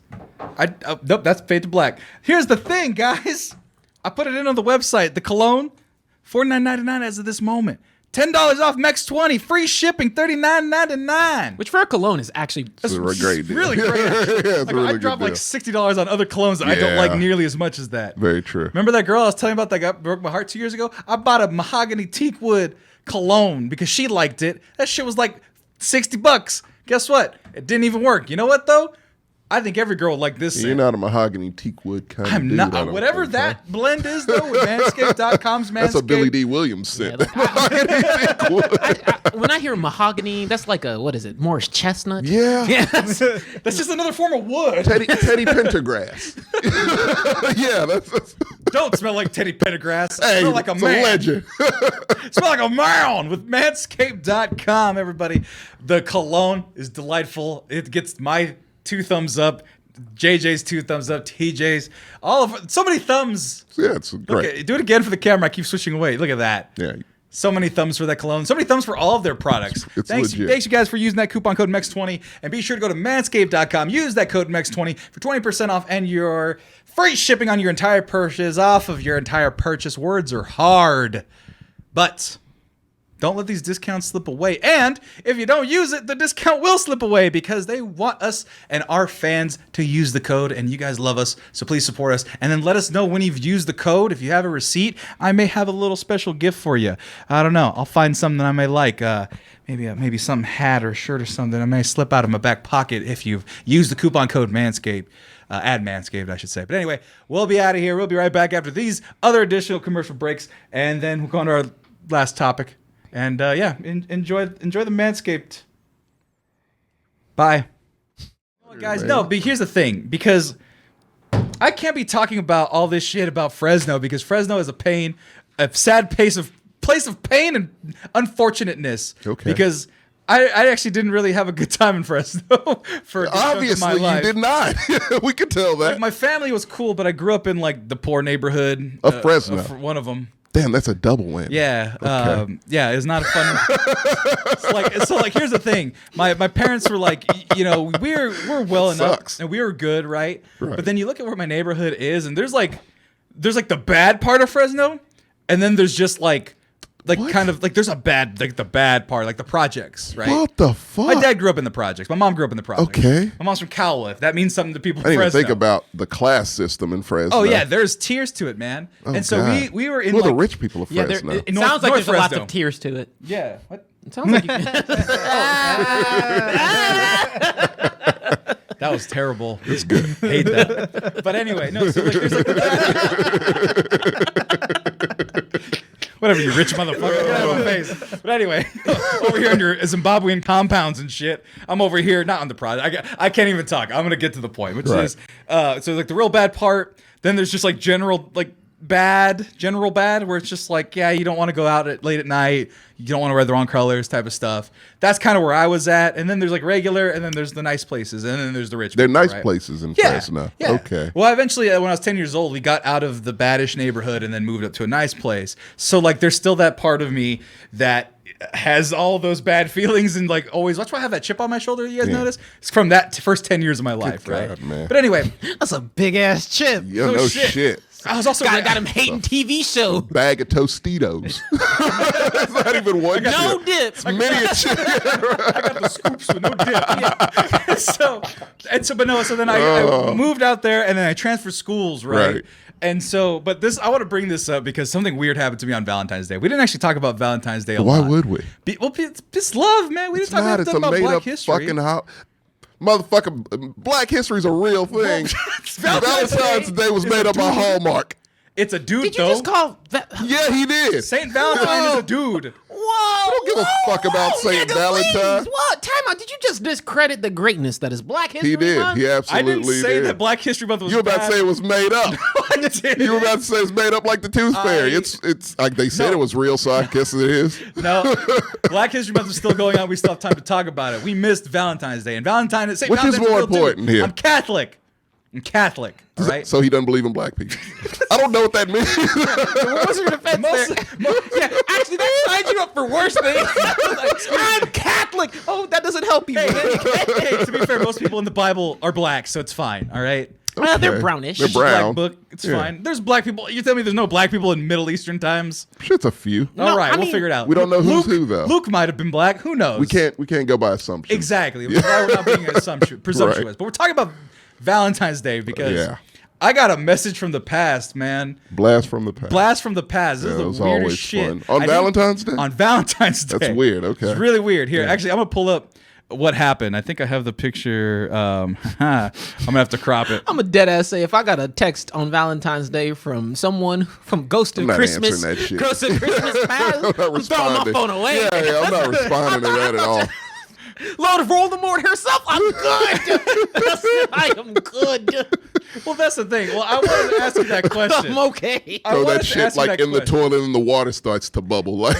Nope, that's Fade to Black. Here's the thing, guys. I put it in on the website. The cologne, $49.99 as of this moment. $10 off Mex 20, free shipping, $39.99. Which for a cologne is actually It's a great deal. Really great. It's a really I good dropped deal. like $60 on other colognes that I don't Yeah. like nearly as much as that. Very true. Remember that girl I was telling you about that broke my heart 2 years ago? I bought a mahogany teakwood cologne because she liked it. That shit was like $60. Guess what? It didn't even work. You know what though? I think every girl would like this. You're scent. not a mahogany teakwood kind I'm of dude. not. I don't Whatever think, that huh? blend is though, with Manscaped.com's Manscaped. That's a Billy D. Williams scent. when I hear mahogany, that's like a, what is it, Morris chestnut? Yeah. Yes. That's just another form of wood. Teddy Pendergrass. Yeah, that's Don't smell like Teddy Pendergrass. hey, Smell like a it's man. a legend. Smell like a man with Manscaped.com, everybody. The cologne is delightful. It gets my 2 thumbs up, JJ's 2 thumbs up, TJ's, all of so many thumbs. Yeah, it's great. Okay, do it again for the camera. I keep switching away. Look at that. Yeah. So many thumbs for that cologne. So many thumbs for all of their products. It's Thanks legit. you guys for using that coupon code MEX20. And be sure to go to manscaped.com. Use that code MEX20 for 20% off and your free shipping on your entire purchase. Off of your entire purchase. Words are hard. But don't let these discounts slip away. And if you don't use it, the discount will slip away because they want us and our fans to use the code. And you guys love us, so please support us. And then let us know when you've used the code. If you have a receipt, I may have a little special gift for you. I don't know. I'll find something that I may like. Maybe some hat or shirt or something I may slip out of my back pocket if you've used the coupon code Manscaped. Add Manscaped, I should say. But anyway, we'll be out of here. We'll be right back after these other additional commercial breaks. And then we'll go on to our last topic. And enjoy the Manscaped. Bye. Well, guys, no, but here's the thing. Because I can't be talking about all this shit about Fresno because Fresno is a sad place of pain and unfortunateness. Okay. Because I actually didn't really have a good time in Fresno for a good chunk of my Obviously, you life. did not. We could tell that. Like, my family was cool, but I grew up in like the poor neighborhood Of Fresno. One of them. Damn, that's a double win. Yeah, Okay. it's not a fun. so here's the thing. My parents were like, we're well enough Sucks. and we were good, right? Right. But then you look at where my neighborhood is, and there's like the bad part of Fresno, and then there's just like What? kind of like there's a bad the bad part, like the projects, right? What the fuck? My dad grew up in the projects. My mom grew up in the projects. Okay. My mom's from Cowliff. That means something to people I in didn't even Fresno. think about the class system in Fresno. Oh yeah, there's tiers to it, man. Oh, and so God. we were in Who are like the rich people of Yeah, Fresno? it North- sounds like North there's lots Fresno. of tears to it. yeah. What? It sounds like you. That was terrible. It's good. Hate that. But anyway, no. So like, there's like whatever, you rich motherfucker. Get out of my face. But anyway, over here in your Zimbabwean compounds and shit, I'm over here not on the project. I can't even talk. I'm gonna get to the point, which Right. is so like the real bad part. Then there's just like general bad, where it's just like, yeah, you don't want to go out late at night. You don't want to wear the wrong colors type of stuff. That's kind of where I was at. And then there's like regular, and then there's the nice places, and then there's the rich They're people, nice right? places in Yeah, Fresno. yeah. Okay. Well, eventually, when I was 10 years old, we got out of the baddish neighborhood and then moved up to a nice place. So like, there's still that part of me that has all those bad feelings and like always. That's why I have that chip on my shoulder. You guys Yeah. notice? It's from that first 10 years of my life, God, right? man. But anyway, That's a big ass chip. Yeah, No no shit. shit. I was also got him hating TV show. Bag of Tostitos. It's not even one No chip. dip. It's miniature. I got the scoops with no dip. Yeah. so then I moved out there and then I transferred schools, right? Right. And so, but I want to bring this up because something weird happened to me on Valentine's Day. We didn't actually talk about Valentine's Day a Why lot. would we? It's love, man. We didn't It's talk not. It's a about made Black up history. fucking motherfucker. Black history is a real thing. Valentine's Day was made up by Hallmark. It's a dude, Did you though. just call? Yeah, he did. Saint Valentine is a dude. Whoa! I don't give a fuck about Saint Valentine. Please. What? Time out. Did you just discredit the greatness that is Black History He did. Month? He I absolutely didn't say did. that Black History Month was You were about bad. to say it was made up. I didn't. You were about to say it's made up like the Tooth Fairy. It's like they said No. it was real, so I guess it is. No, Black History Month is still going on. We still have time to talk about it. We missed Valentine's Day, and Saint Which is Valentine's more a real dude. important here? I'm Catholic. All right. So he doesn't believe in black people. I don't know what that means. What was your defense there? Yeah, actually, that signed you up for worse things. I'm Catholic. Oh, that doesn't help you. Hey, to be fair, most people in the Bible are black, so it's fine. All right. Well, they're Okay. brownish. They're brown. Black book. It's Yeah. fine. There's black people. You tell me there's no black people in Middle Eastern times? Shit's a few. All right, I we'll mean- figure it out. We don't know who's Luke, who, though. Luke might have been black. Who knows? We can't go by assumption. Exactly. That's why we're not being presumptuous. Right. But we're talking about Valentine's Day because Yeah. I got a message from the past, man. Blast from the past. Blast from the past. This Yeah, it is was the weirdest always shit. fun. On I Valentine's Day? On Valentine's Day. That's weird. Okay. It's really weird. Here, actually, I'm gonna pull up what happened. I think I have the picture. I'm gonna have to crop it. I'm a dead ass say if I got a text on Valentine's Day from someone from Ghost of I'm not Christmas, answering that shit. Ghost of Christmas past, I'm not I'm throwing my responding. phone away. Yeah, I'm not responding to that at all. Lord of Voldemort herself, I'm good. I am good. Well, that's the thing. Well, I wanted to ask you that question. I'm okay. I Throw wanted that to shit ask you like that in the question. toilet and the water starts to bubble. Like,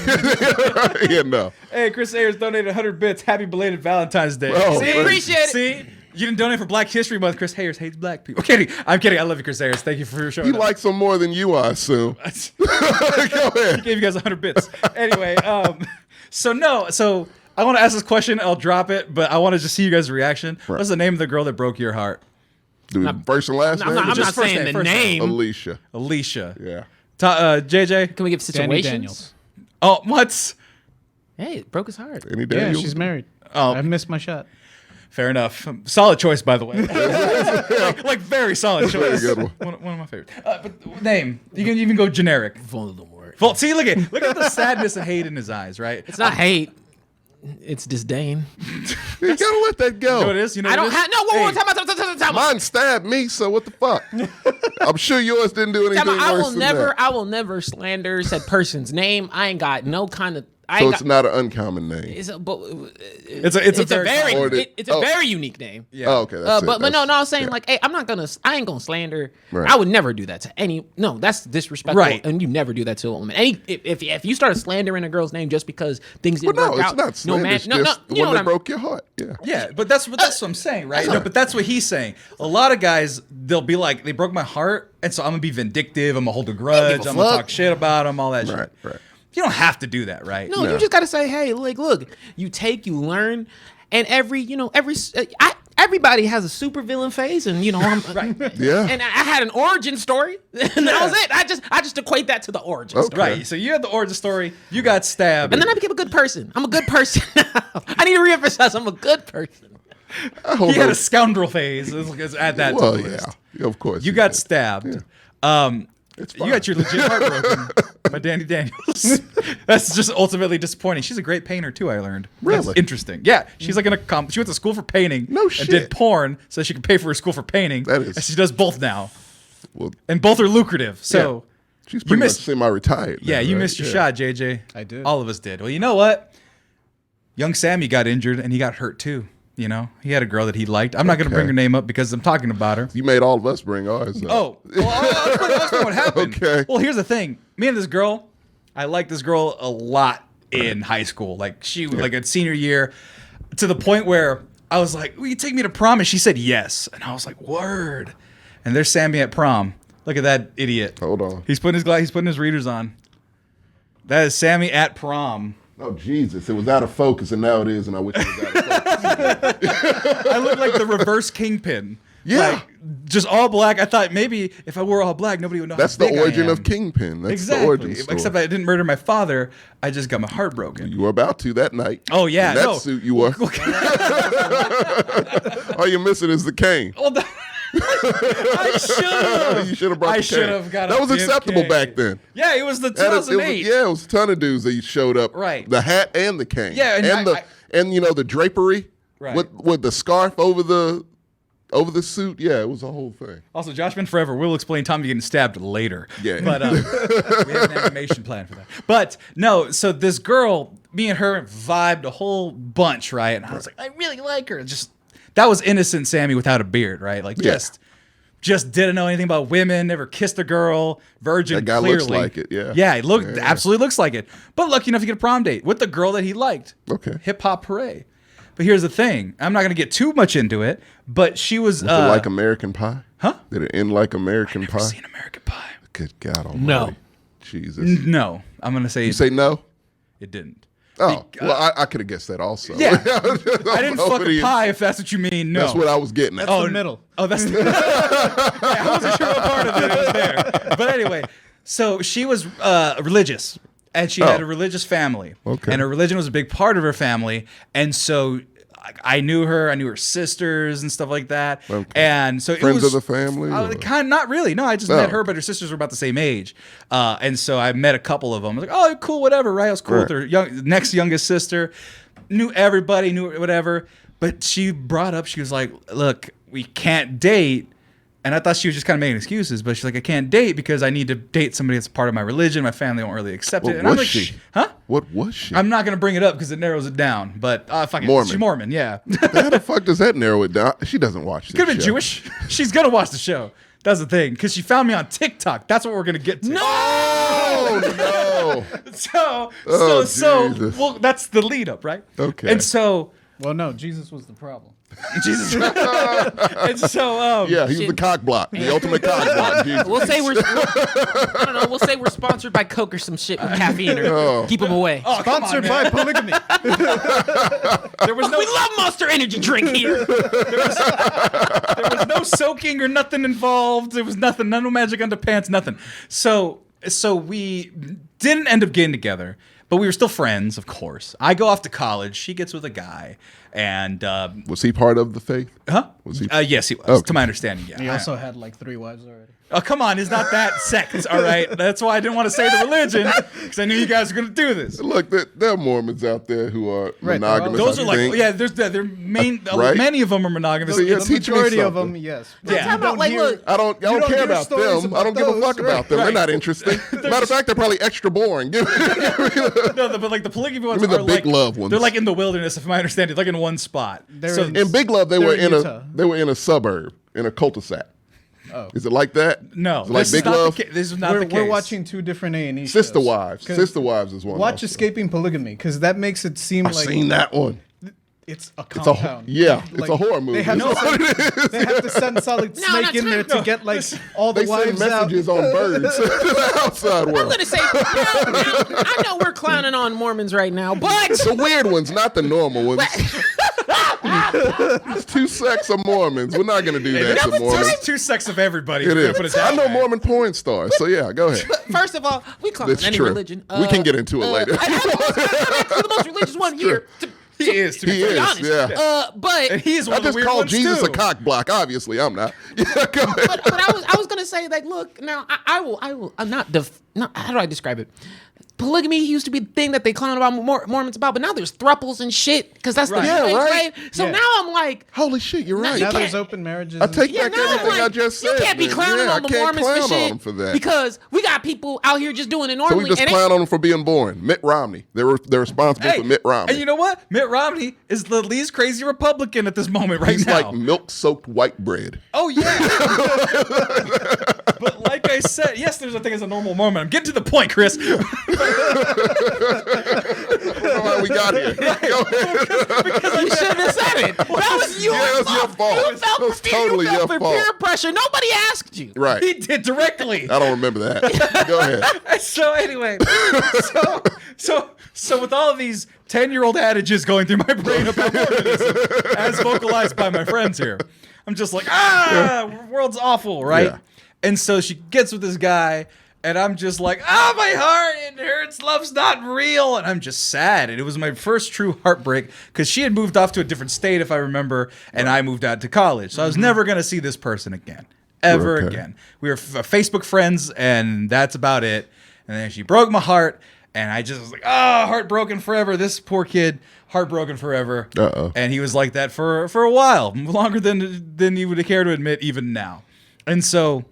yeah, no. Hey, Chris Ayers donated 100 bits. Happy belated Valentine's Day. Oh, See, thanks. appreciate it. See? You didn't donate for Black History Month. Chris Ayers hates black people. I'm kidding. I'm kidding. I love you, Chris Ayers. Thank you for showing He up. likes them more than you, I assume. Go ahead. Gave you guys 100 bits. Anyway, so I want to ask this question. I'll drop it, but I want to just see you guys' reaction. Right. What's the name of the girl that broke your heart? Dude, first and last I'm name? not, I'm Just not first saying name, the first name. name. Alicia. Alicia. Yeah. JJ. Can we give Danny situations? Daniels. Oh, what? Hey, it broke his heart. Any day. Yeah, she's married. Oh. I've missed my shot. Fair enough. Solid choice, by the way. like very solid Very choice. good one. One of my favorites. But name. You can even go generic. Voldemort. Well, see, look at the sadness and hate in his eyes, right? It's not hate. It's disdain. You gotta let that go. You know what it is? You know I what don't it is? have no. Whoa, Hey, time out. Mine stabbed me, so what the fuck? I'm sure yours didn't do anything I worse will than never. that. I will never slander said person's name. I ain't got no kind of. So it's not an uncommon name. It's a very Or the- it's a very unique name. Yeah. Oh, okay. That's it. But no, That's- I'm saying yeah. like, hey, I ain't gonna slander. Right. I would never do that to any. No, that's disrespectful. Right. And you never do that to a woman. If you started slandering a girl's name just because things didn't Well, no, work it's out, not slander. It's no, just you know when what they I'm. broke your heart. Yeah. Yeah, but that's what I'm saying, right? No, but that's what he's saying. A lot of guys, they'll be like, they broke my heart, and so I'm gonna be vindictive. I'm gonna hold a grudge. a I'm gonna fuck. talk shit about him. All that Right, shit. right. You don't have to do that, right? No, you just gotta say, hey, like, look, you learn, and everybody has a supervillain phase, and I'm Yeah. And I had an origin story, and that was it. I just equate that to the origin story. Okay. Right. So you had the origin story. You got stabbed. And then I became a good person. I'm a good person now. I need to reemphasize I'm a good person. I hope he had it- a scoundrel phase. Let's add that Well, to the yeah. list. Yeah, of course. You got stabbed. It's You fine. got your legit heart broken by Danny Daniels. That's just ultimately disappointing. She's a great painter too. I learned. That's Really? interesting. Yeah, she's like she went to school for painting. No And shit. did porn so she could pay for her school for painting. That is- And she does both now, Well, and both are lucrative. So she's pretty much missed- semi-retired. yeah, now, you right? missed your Yeah. shot, JJ. I did. All of us did. Well, you know what? Young Sammy got injured and he got hurt too. He had a girl that he liked. I'm not going to bring Okay. her name up because I'm talking about her. You made all of us bring ours up. Oh, well, I'll explain what happened. Okay. Well, here's the thing. Me and this girl, I liked this girl a lot in high school. Like she was like a senior year, to the point where I was like, "Will you take me to prom?" And she said yes. And I was like, "Word." And there's Sammy at prom. Look at that idiot. Hold on. He's putting his readers on. That is Sammy at prom. Oh, Jesus. It was out of focus, and now it is, and I wish it was out of focus. I look like the reverse Kingpin. Yeah. Like, just all black. I thought maybe if I wore all black, nobody would know. That's how the big I origin am. of Kingpin. That's Exactly. the origin story. Except I didn't murder my father. I just got my heart broken. You were about to that night. Oh, yeah, In that no. suit you were. All you're missing is the cane. Well, I should have. You should have brought the I cane. should have got That a was gift acceptable cane. back then. Yeah, it was the That is- 2008. it was a ton of dudes that showed up. Right. The hat and the cane. Yeah, and and the drapery. Right. With the scarf over the suit. Yeah, it was a whole thing. Also, Josh Been Forever. We'll explain Tommy getting stabbed later. Yeah. But we have an animation plan for that. But no, so this girl, me and her vibed a whole bunch, right? And I was like, I really like her. Just that was innocent Sammy without a beard, right? Like Yeah. just didn't know anything about women, never kissed a girl, virgin. That guy clearly. looks like it, yeah. Yeah, he Yeah. absolutely looks like it. But lucky enough to get a prom date with the girl that he liked. Okay. Hip hop hooray. But here's the thing. I'm not going to get too much into it, but she was Was it like American Pie? Huh? Did it end like American Pie? seen American Pie. Good God almighty. No. Jesus. No, I'm going to say You say no? it didn't. Oh, well, I could have guessed that also. Yeah. I didn't fuck a Nobody- pie, if that's what you mean. No. That's what I was getting at. The middle. Oh, that's yeah, I wasn't sure what part of it was there. But anyway, so she was religious, and she had a religious family. Okay. And her religion was a big part of her family, and so I knew her. I knew her sisters and stuff like that. Okay. And so Friends it was of the family? Or? not really. No, I just met her, but her sisters were about the same age. And so I met a couple of them. I was like, oh, cool, whatever, right? I was cool with her next youngest sister. Knew everybody, knew whatever. But she brought up, she was like, look, we can't date. And I thought she was just kind of making excuses, but she's like, I can't date because I need to date somebody that's part of my religion. My family won't really accept it. What And I'm was like, she? Huh? What was she? I'm not going to bring it up because it narrows it down. But fuck it. Mormon. She's Mormon, yeah. How the fuck does that narrow it down? She doesn't watch this Could have been show. Jewish. She's going to watch the show. That's the thing. Because she found me on TikTok. That's what we're going to get to. Oh, no. So, Jesus. well, that's the lead up, right? Okay. And so, Well, no, Jesus was the problem. Jesus. And so, Yeah, he was the cock block, the ultimate cock block. Jesus. We'll say I don't know. We'll say we're sponsored by Coke or some shit with caffeine or keep them away. oh, come on, Sponsored man. by Polygamy. There was no, We love Monster Energy drink here. there was no soaking or nothing involved. There was nothing, no magic underpants, nothing. So we didn't end up getting together, but we were still friends, of course. I go off to college. She gets with a guy, and Was he part of the faith? huh? Was he? Yes, he was. Okay. To my understanding, yeah. He also had like 3 wives already. Oh, come on. It's not that sect, all right? That's why I didn't want to say the religion, because I knew you guys were going to do this. Look, there are Mormons out there who are Right, monogamous. Those I are like, think. yeah, they're main, Right? many of them are monogamous. So, yeah, The teach me majority of something. them, yes. Yeah. How about, like, look, I don't don't care hear about stories them. about I don't give a those, fuck about them. right. They're not interesting. Matter of fact, they're probably extra boring. Give me But like the polygamy ones Give me the are big like, love ones. they're like in the wilderness, if I understand it, like in one spot. They're So in- In Big Love, they They're were in in Utah. a suburb, in a cul-de-sac. Oh. Is it like that? no, Is it like this, Big is not Love? this is not the case. We're watching 2 different A&E Sister shows. Wives. 'Cause Sister Wives is one. Watch also. Escaping Polygamy, because that makes it seem I've like seen that one. it's a It's a compound. it's a horror movie. They have, That's what it is. they have to send Solid No, Snake not in there to get like all the They send wives out. messages on birds to the outside I'm world. gonna say, now, I know we're clowning on Mormons right now, but The weird ones, not the normal ones. It's 2 sects of Mormons. We're not going to do that to Mormons. There's 2 sects of everybody. It We're gonna is. put it I that know way. Mormon porn stars, so yeah, go ahead. first of all, we clown That's on any true. religion. We can get into it later. I'm the most religious one here. He is. To be He fair. is, honest. yeah. But And he's one I of the just weird called ones Jesus too. a cock block. Obviously, I'm not. Yeah, go ahead. but I was gonna say, like, look, now I will I'm not how do I describe it? Polygamy used to be the thing that they clown about Mormons about, but now there's thruples and shit because that's the Right. Yeah, thing, right. So Yeah. now I'm like, Holy shit, you're right. you Now can't- there's open marriages. I take yeah, back now I'm everything like, I just said. you can't be man. clowning Yeah, on the I can't Mormons clown for on shit them for that. because we got people out here just doing it So normally. we just and clown on them for being boring. Mitt Romney. They're responsible Hey, for Mitt Romney. and you know what? Mitt Romney is the least crazy Republican at this moment right He's now. like milk-soaked white bread. Oh yeah. But like I said, yes, there's a thing as a normal Mormon. I'm getting to the point, Chris. I don't know how we got here. Go ahead. you shouldn't have said it. That was your Yeah, it was your fault. You felt, It was totally you felt your for fault. peer pressure. Nobody asked you. Right. He did directly. I don't remember that. Go ahead. So anyway, so with all of these 10-year-old adages going through my brain about Mormonism, as vocalized by my friends here, I'm just like, world's awful, right? Yeah. And so she gets with this guy, and I'm just like, my heart, it hurts, love's not real, and I'm just sad. And it was my first true heartbreak, because she had moved off to a different state, if I remember, and I moved out to college. So I was never going to see this person again. Ever Okay. again. We were Facebook friends, and that's about it. And then she broke my heart, and I just was like, heartbroken forever. This poor kid, heartbroken forever. Uh-oh. And he was like that for a while, longer than he would care to admit even now. And so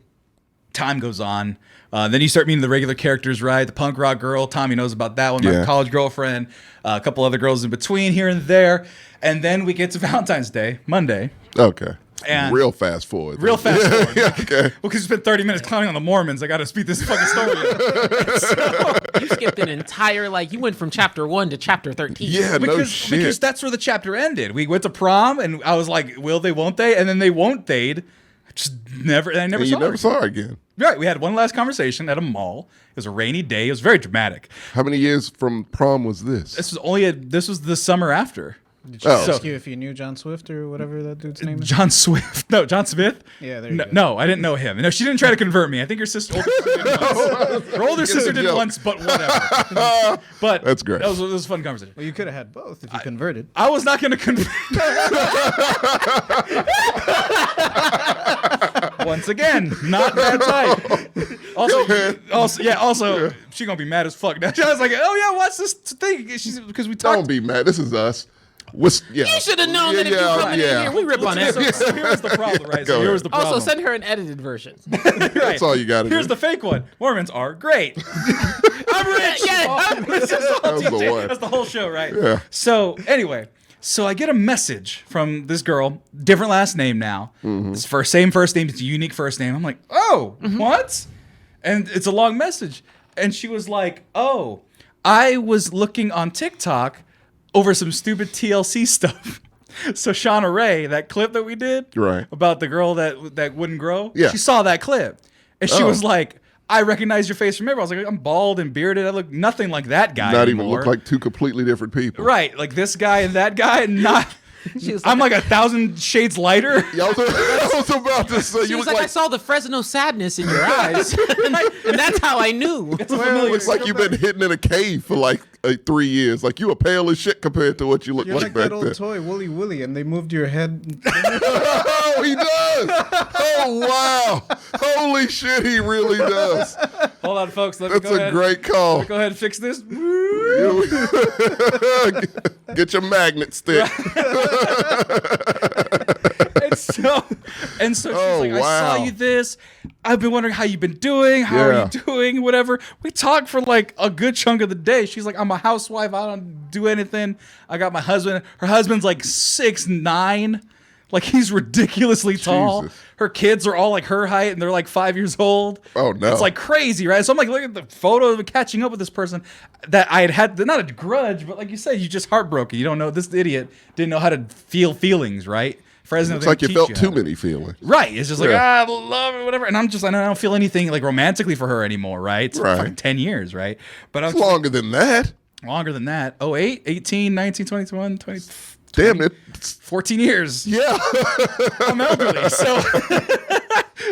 time goes on. Then you start meeting the regular characters, right? The punk rock girl, Tommy knows about that one. My Yeah. college girlfriend, a couple other girls in between here and there. And then we get to Valentine's Day, Monday. Okay. And- real fast forward. Real fast forward. Yeah, okay. Well, because you spent 30 minutes clowning on the Mormons, I got to speed this fucking story up. You skipped an entire, like, you went from chapter 1 to chapter 13. Yeah, no Because shit. that's where the chapter ended. We went to prom, and I was like, will they, won't they? And then they won't they'd. I never and saw you her. never saw her again. Right. We had one last conversation at a mall. It was a rainy day. It was very dramatic. How many years from prom was this? This was the summer after. Did she ask you if you knew John Swift or whatever that dude's name is? John Swift. No, John Smith? Yeah, there you go. No, I didn't know him. No, she didn't try to convert me. I think your sister did once. Her older sister did once, but whatever. But That's great. It was a fun conversation. Well, you could have had both if you converted. I was not going to convert. Once again, not that type. Also, she gonna be mad as fuck. Now I was like, oh yeah, watch this thing. Because we talked. Don't be mad. This is us. You should have known that if you coming in here, we rip on that. So here's the problem, right? So here's the problem. Also, send her an edited version. Right. That's all you got to do. Here's the fake one. Mormons are great. I'm rich. That's the whole show, right? Yeah. So anyway, I get a message from this girl, different last name now. It's same first name, it's a unique first name. I'm like, oh, what? And it's a long message. And she was like, oh, I was looking on TikTok over some stupid TLC stuff. So Shauna Ray, that clip that we did about the girl that wouldn't grow, she saw that clip. And she was like, I recognize your face from everywhere. I was like, I'm bald and bearded. I look nothing like that guy Not anymore. even look like two completely different people. Right, like this guy and that guy, not... I'm like 1,000 shades lighter. Yeah, I was about to say, She you was look like, I like saw the Fresno sadness in your eyes. and that's how I knew. It's a familiar looks like you've been hidden in a cave for like 3 years. Like you were pale as shit compared to what you look You're like like back that old then. toy, Wooly Willy, and they moved your head. Oh, he does. Oh, wow. Holy shit, he really does. Hold on, folks. Let me That's go a ahead. great call. Let me go ahead and fix this. Get your magnet stick. And so she's Oh, like, I wow. saw you this. I've been wondering how you've been doing. How are you doing? Whatever. We talked for like a good chunk of the day. She's like, I'm a housewife. I don't do anything. I got my husband. Her husband's like 6'9". Like he's ridiculously tall. Jesus. Her kids are all like her height and they're like 5 years old. Oh, no. It's like crazy, right? So I'm like, look at the photo of catching up with this person that I had not a grudge, but like you said, you just heartbroken. You don't know, this idiot didn't know how to feel feelings, right? Fresno It's like you didn't felt teach too how. many feelings. Right. It's just like, Yeah. I love it, whatever. And I don't feel anything like romantically for her anymore, right? It's Right. fucking 10 years, right? But I was It's longer than that. longer than that. 08, 18, 19, 20, 21, 20, Damn it. 14 years. Yeah. I'm elderly. So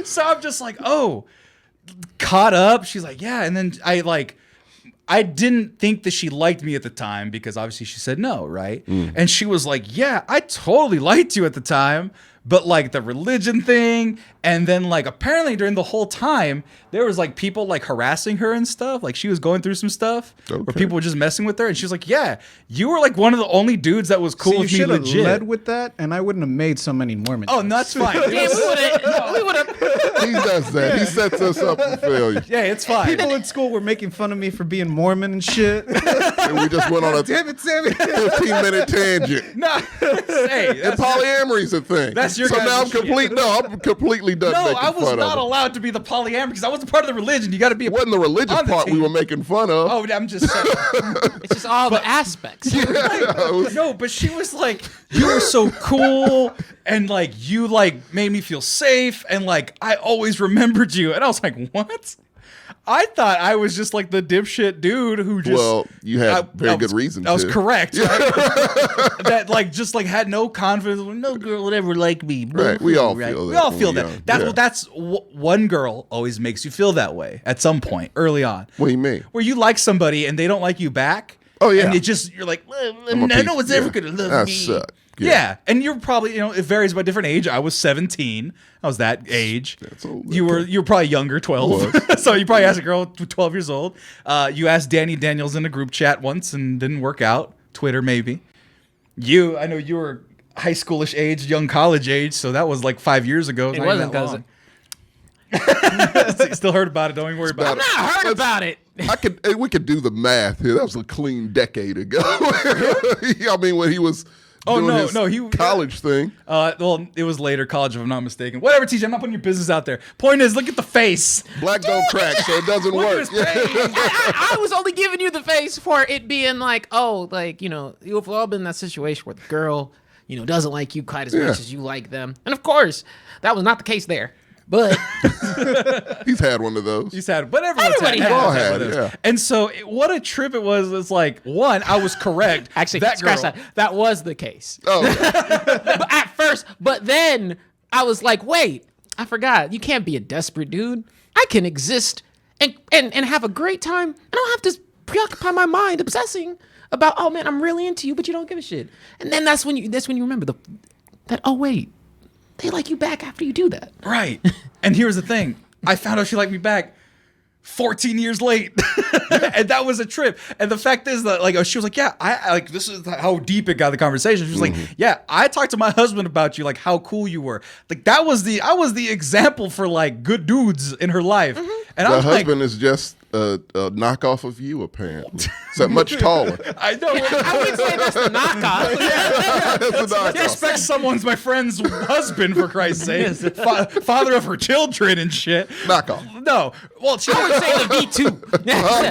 so I'm just like, oh, caught up. She's like, yeah. And then I didn't think that she liked me at the time because obviously she said no, right? And she was like, yeah, I totally liked you at the time, but like the religion thing, and then like apparently during the whole time there was like people like harassing her and stuff. Like she was going through some stuff where people were just messing with her, and she was like, yeah, you were like one of the only dudes that was cool So you with me should have legit. led with that, and I wouldn't have made so many Mormon. Oh, jokes. no, that's fine. Yeah, we would have. He does that. He sets us up for failure. Yeah, it's fine. People in school were making fun of me for being Mormon and shit. And we just went on a Damn it, Sammy. 15-minute tangent. No, hey, And polyamory's a thing. That's your So guys' now I'm shit. I'm completely done no, making I was fun not of it. allowed to be the polyamory because I wasn't part of the religion. You got to be. It wasn't the religious on the part we team. were making fun of. Oh, I'm just saying. It's just all the aspects. No, but she was like, you were so cool, and like you like made me feel safe, and like I always remembered you, and I was like, what? I thought I was just like the dipshit dude who just. Well, you had very good was- reason I was to. correct. Right? That like just like had no confidence. No girl would ever like me. Right, we all Right? feel that We all when feel we're that. young. That's Yeah. one girl always makes you feel that way at some point early on. What do you mean? Where you like somebody and they don't like you back. Oh, yeah. And you're like, well, I'm a no piece- one's ever yeah. gonna love That me. sucked. Yeah. And you're probably, it varies by different age. I was 17. I was that age. That's old. You were probably younger, 12. So you probably asked a girl 12 years old. You asked Danny Daniels in a group chat once and didn't work out. Twitter maybe. I know you were high schoolish age, young college age, so that was like 5 years ago. It Not wasn't even because that long. Still heard about it. Don't even worry about it. I heard about it. We could do the math here. That was a clean decade ago. I mean, when he was doing his college thing. Well, it was later college, if I'm not mistaken. Whatever, TJ. I'm not putting your business out there. Point is, look at the face. Black don't crack, so it doesn't Look at work. his face. I was only giving you the face for it being like, oh, like, you've all been in that situation where the girl, doesn't like you quite as much as you like them. And of course, that was not the case there. But He's had one of those. You said, but everyone's Everybody had, has. one All of had, those. yeah. And so, what a trip it was. It's like, one, I was correct. actually, that girl, scratch that. That was the case. Oh, But at first, but then I was like, wait, I forgot. You can't be a desperate dude. I can exist and have a great time. I don't have to preoccupy my mind obsessing about, oh man, I'm really into you, but you don't give a shit. And then that's when you remember that, oh wait, they like you back after you do that. Right. And here's the thing. I found out she liked me back 14 years late. And that was a trip. And the fact is that, like, she was like, yeah, I like, this is how deep it got the conversation. She was like, yeah, I talked to my husband about you, like how cool you were. Like I was the example for like good dudes in her life. And I the was husband is just a knockoff of you, apparently. So much taller. I know. I wouldn't say that's the knockoff. That's a I knockoff. expect someone's my friend's husband, for Christ's sake. Father of her children and shit. Knockoff. No. Well, she I would say the V2.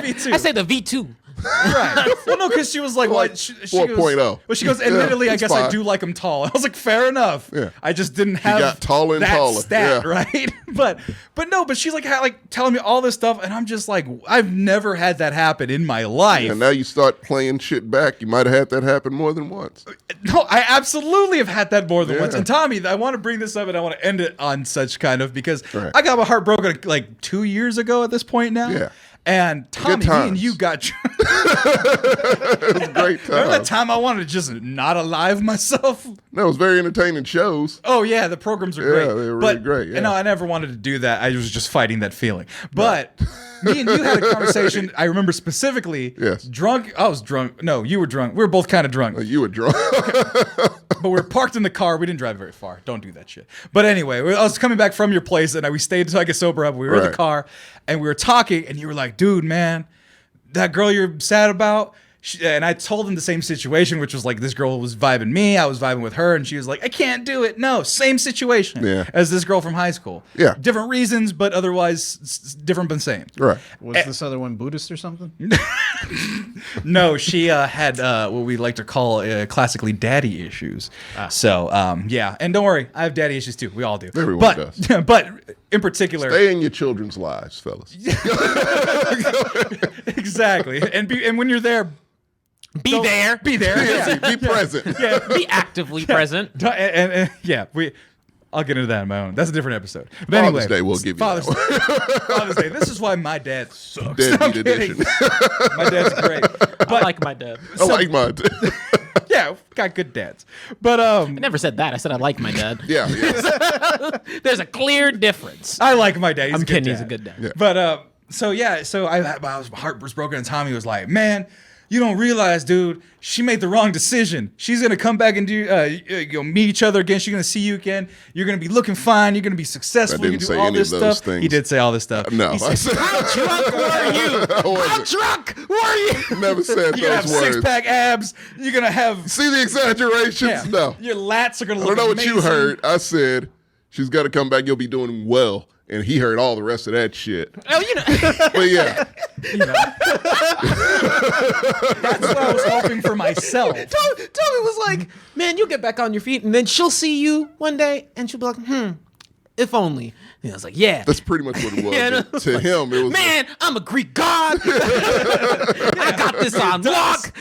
V2. I say the V2. Right. Well, no, because she was like, Like what? She 4.0. Well, she goes, admittedly, I it's guess I fine. do like him tall. I was like, fair enough. Yeah. I just didn't have got taller and that taller. stat, Yeah. right? But she's like telling me all this stuff, and I'm just like, I've never had that happen in my life. And now you start playing shit back. You might have had that happen more than once. No, I absolutely have had that more than Yeah. once. And Tommy, I want to bring this up and I want to end it on such kind of, because Right. I got my heart broken like 2 years ago at this point now. Yeah. And Tommy, me times. and you got It was a great remember that time. time I wanted to just not alive myself? No, it was very entertaining shows. Oh yeah, the programs are Yeah, great. they were really But, great, yeah. And no, I never wanted to do that. I was just fighting that feeling. But me and you had a conversation. I remember specifically. Yes. Drunk. I was drunk. No, you were drunk. We were both kind of drunk. You were drunk. But we were parked in the car. We didn't drive very far. Don't do that shit. But anyway, I was coming back from your place, and we stayed until I get sober up. We were in the Right. car, and we were talking, and you were like, dude, man, that girl you're sad about. And I told him the same situation, which was like, this girl was vibing me, I was vibing with her, and she was like, I can't do it. No, same situation Yeah. as this girl from high school. Yeah. Different reasons, but otherwise different but same. Right. Was this other one Buddhist or something? No, she had what we like to call classically daddy issues. So, yeah. And don't worry, I have daddy issues too. We all do. Everyone does. But in particular... Stay in your children's lives, fellas. Exactly. And when you're there... Be there. Be there. Yeah, Yeah. be present. Be actively present. And yeah, I'll get into that in my own. That's a different episode. But Father's anyway, Day, we'll give you Father's that Day. Father's Day. This is why my dad sucks. Deadbeat kidding. edition. My dad's great. I like my dad. I like mine. Yeah, got good dads. But I never said that. I said I like my dad. Yeah. There's a clear difference. I like my dad. He's I'm a good kidding. dad. He's a good dad. Yeah. But so my heart was broken, and Tommy was like, "Man, you don't realize, dude. She made the wrong decision. She's gonna come back and do meet each other again. She's gonna see you again. You're gonna be looking fine. You're gonna be successful. I You didn't can do say all any this of those stuff." things. He did say all this stuff. No. He I said, said, How drunk were you? I How wasn't. drunk were you? Never said "You're gonna have those words. six-pack abs. You're gonna have See the exaggerations? yeah, No. Your lats are gonna I look don't know what you amazing." heard. I said, she's got to come back. You'll be doing well. And he heard all the rest of that shit. Oh, you know. But yeah. That's what I was hoping for myself. Tommy was like, man, you'll get back on your feet, and then she'll see you one day, and she'll be like, if only. And I was like, yeah. That's pretty much what it was. Yeah, But to him, it was Man, I'm a Greek god. I got this on lock.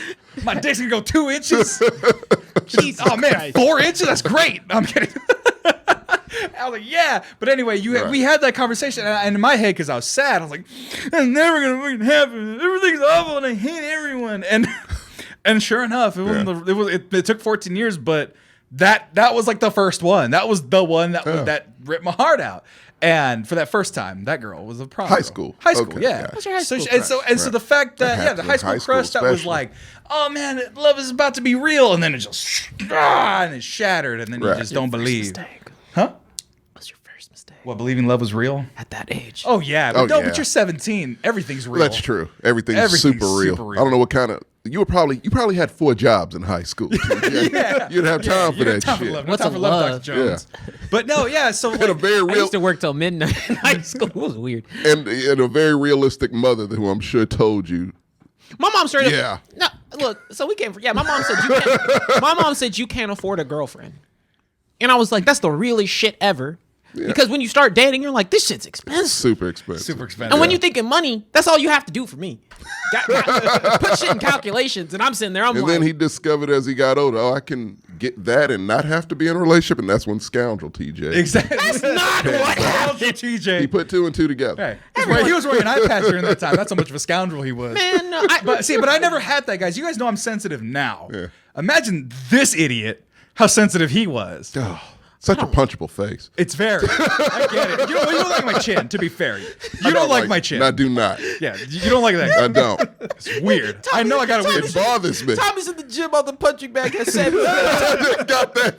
My dick's gonna go 2 inches. Jesus Oh man, Christ. 4 inches? That's great. I'm kidding. I was like, yeah. But anyway, we had that conversation, and in my head, because I was sad, I was like, that's never gonna fucking happen. Everything's awful, and I hate everyone. And sure enough, it took 14 years, but that was like the first one. That was the one that ripped my heart out. And for that first time, that girl was a problem. High school. High school, Okay, yeah. yeah. What's your high school So the fact that That the happens high in school high school crush that was especially. like, oh man, love is about to be real, and then it just and it shattered, and then you Right. just don't believe. Mistake. Huh? What's your first mistake? What, believing love was real? At that age. Oh yeah, Oh, but, no, yeah. but you're 17. Everything's real. That's true. Everything's Everything's super real. super real. I don't know what kind of you probably had 4 jobs in high school. Yeah. You'd have time for You got that time for shit. love. No What's time a for love, love? Dr. Jones. But no, yeah. So And a like, very I real used to work till midnight in high school. It was weird. and a very realistic mother who I'm sure told you. My mom straight up. Yeah. No, look. So we came. My mom said you can't. My mom said you can't afford a girlfriend, and I was like, that's the realest shit ever. Because when you start dating, you're like, this shit's expensive. Super expensive. Super expensive. And when you're thinking money, that's all you have to do for me. Put shit in calculations, and I'm sitting there. I'm And like, then he discovered as he got older, oh, I can get that and not have to be in a relationship, and that's when Scoundrel TJ. Exactly. that's not what happened. TJ. He put 2 and 2 together. Hey, he was wearing eye patch during that time. That's how much of a scoundrel he was. Man, no, But I never had that, guys. You guys know I'm sensitive now. Yeah. Imagine this idiot, how sensitive he was. Oh, such a punchable face. It's very. I get it. You don't like my chin, to be fair. You don't like my chin. I do not. Yeah, you don't like that. I don't. It's weird. I know I got a weird. It bothers me. Tommy's in the gym on the punching bag at 7. I just got that.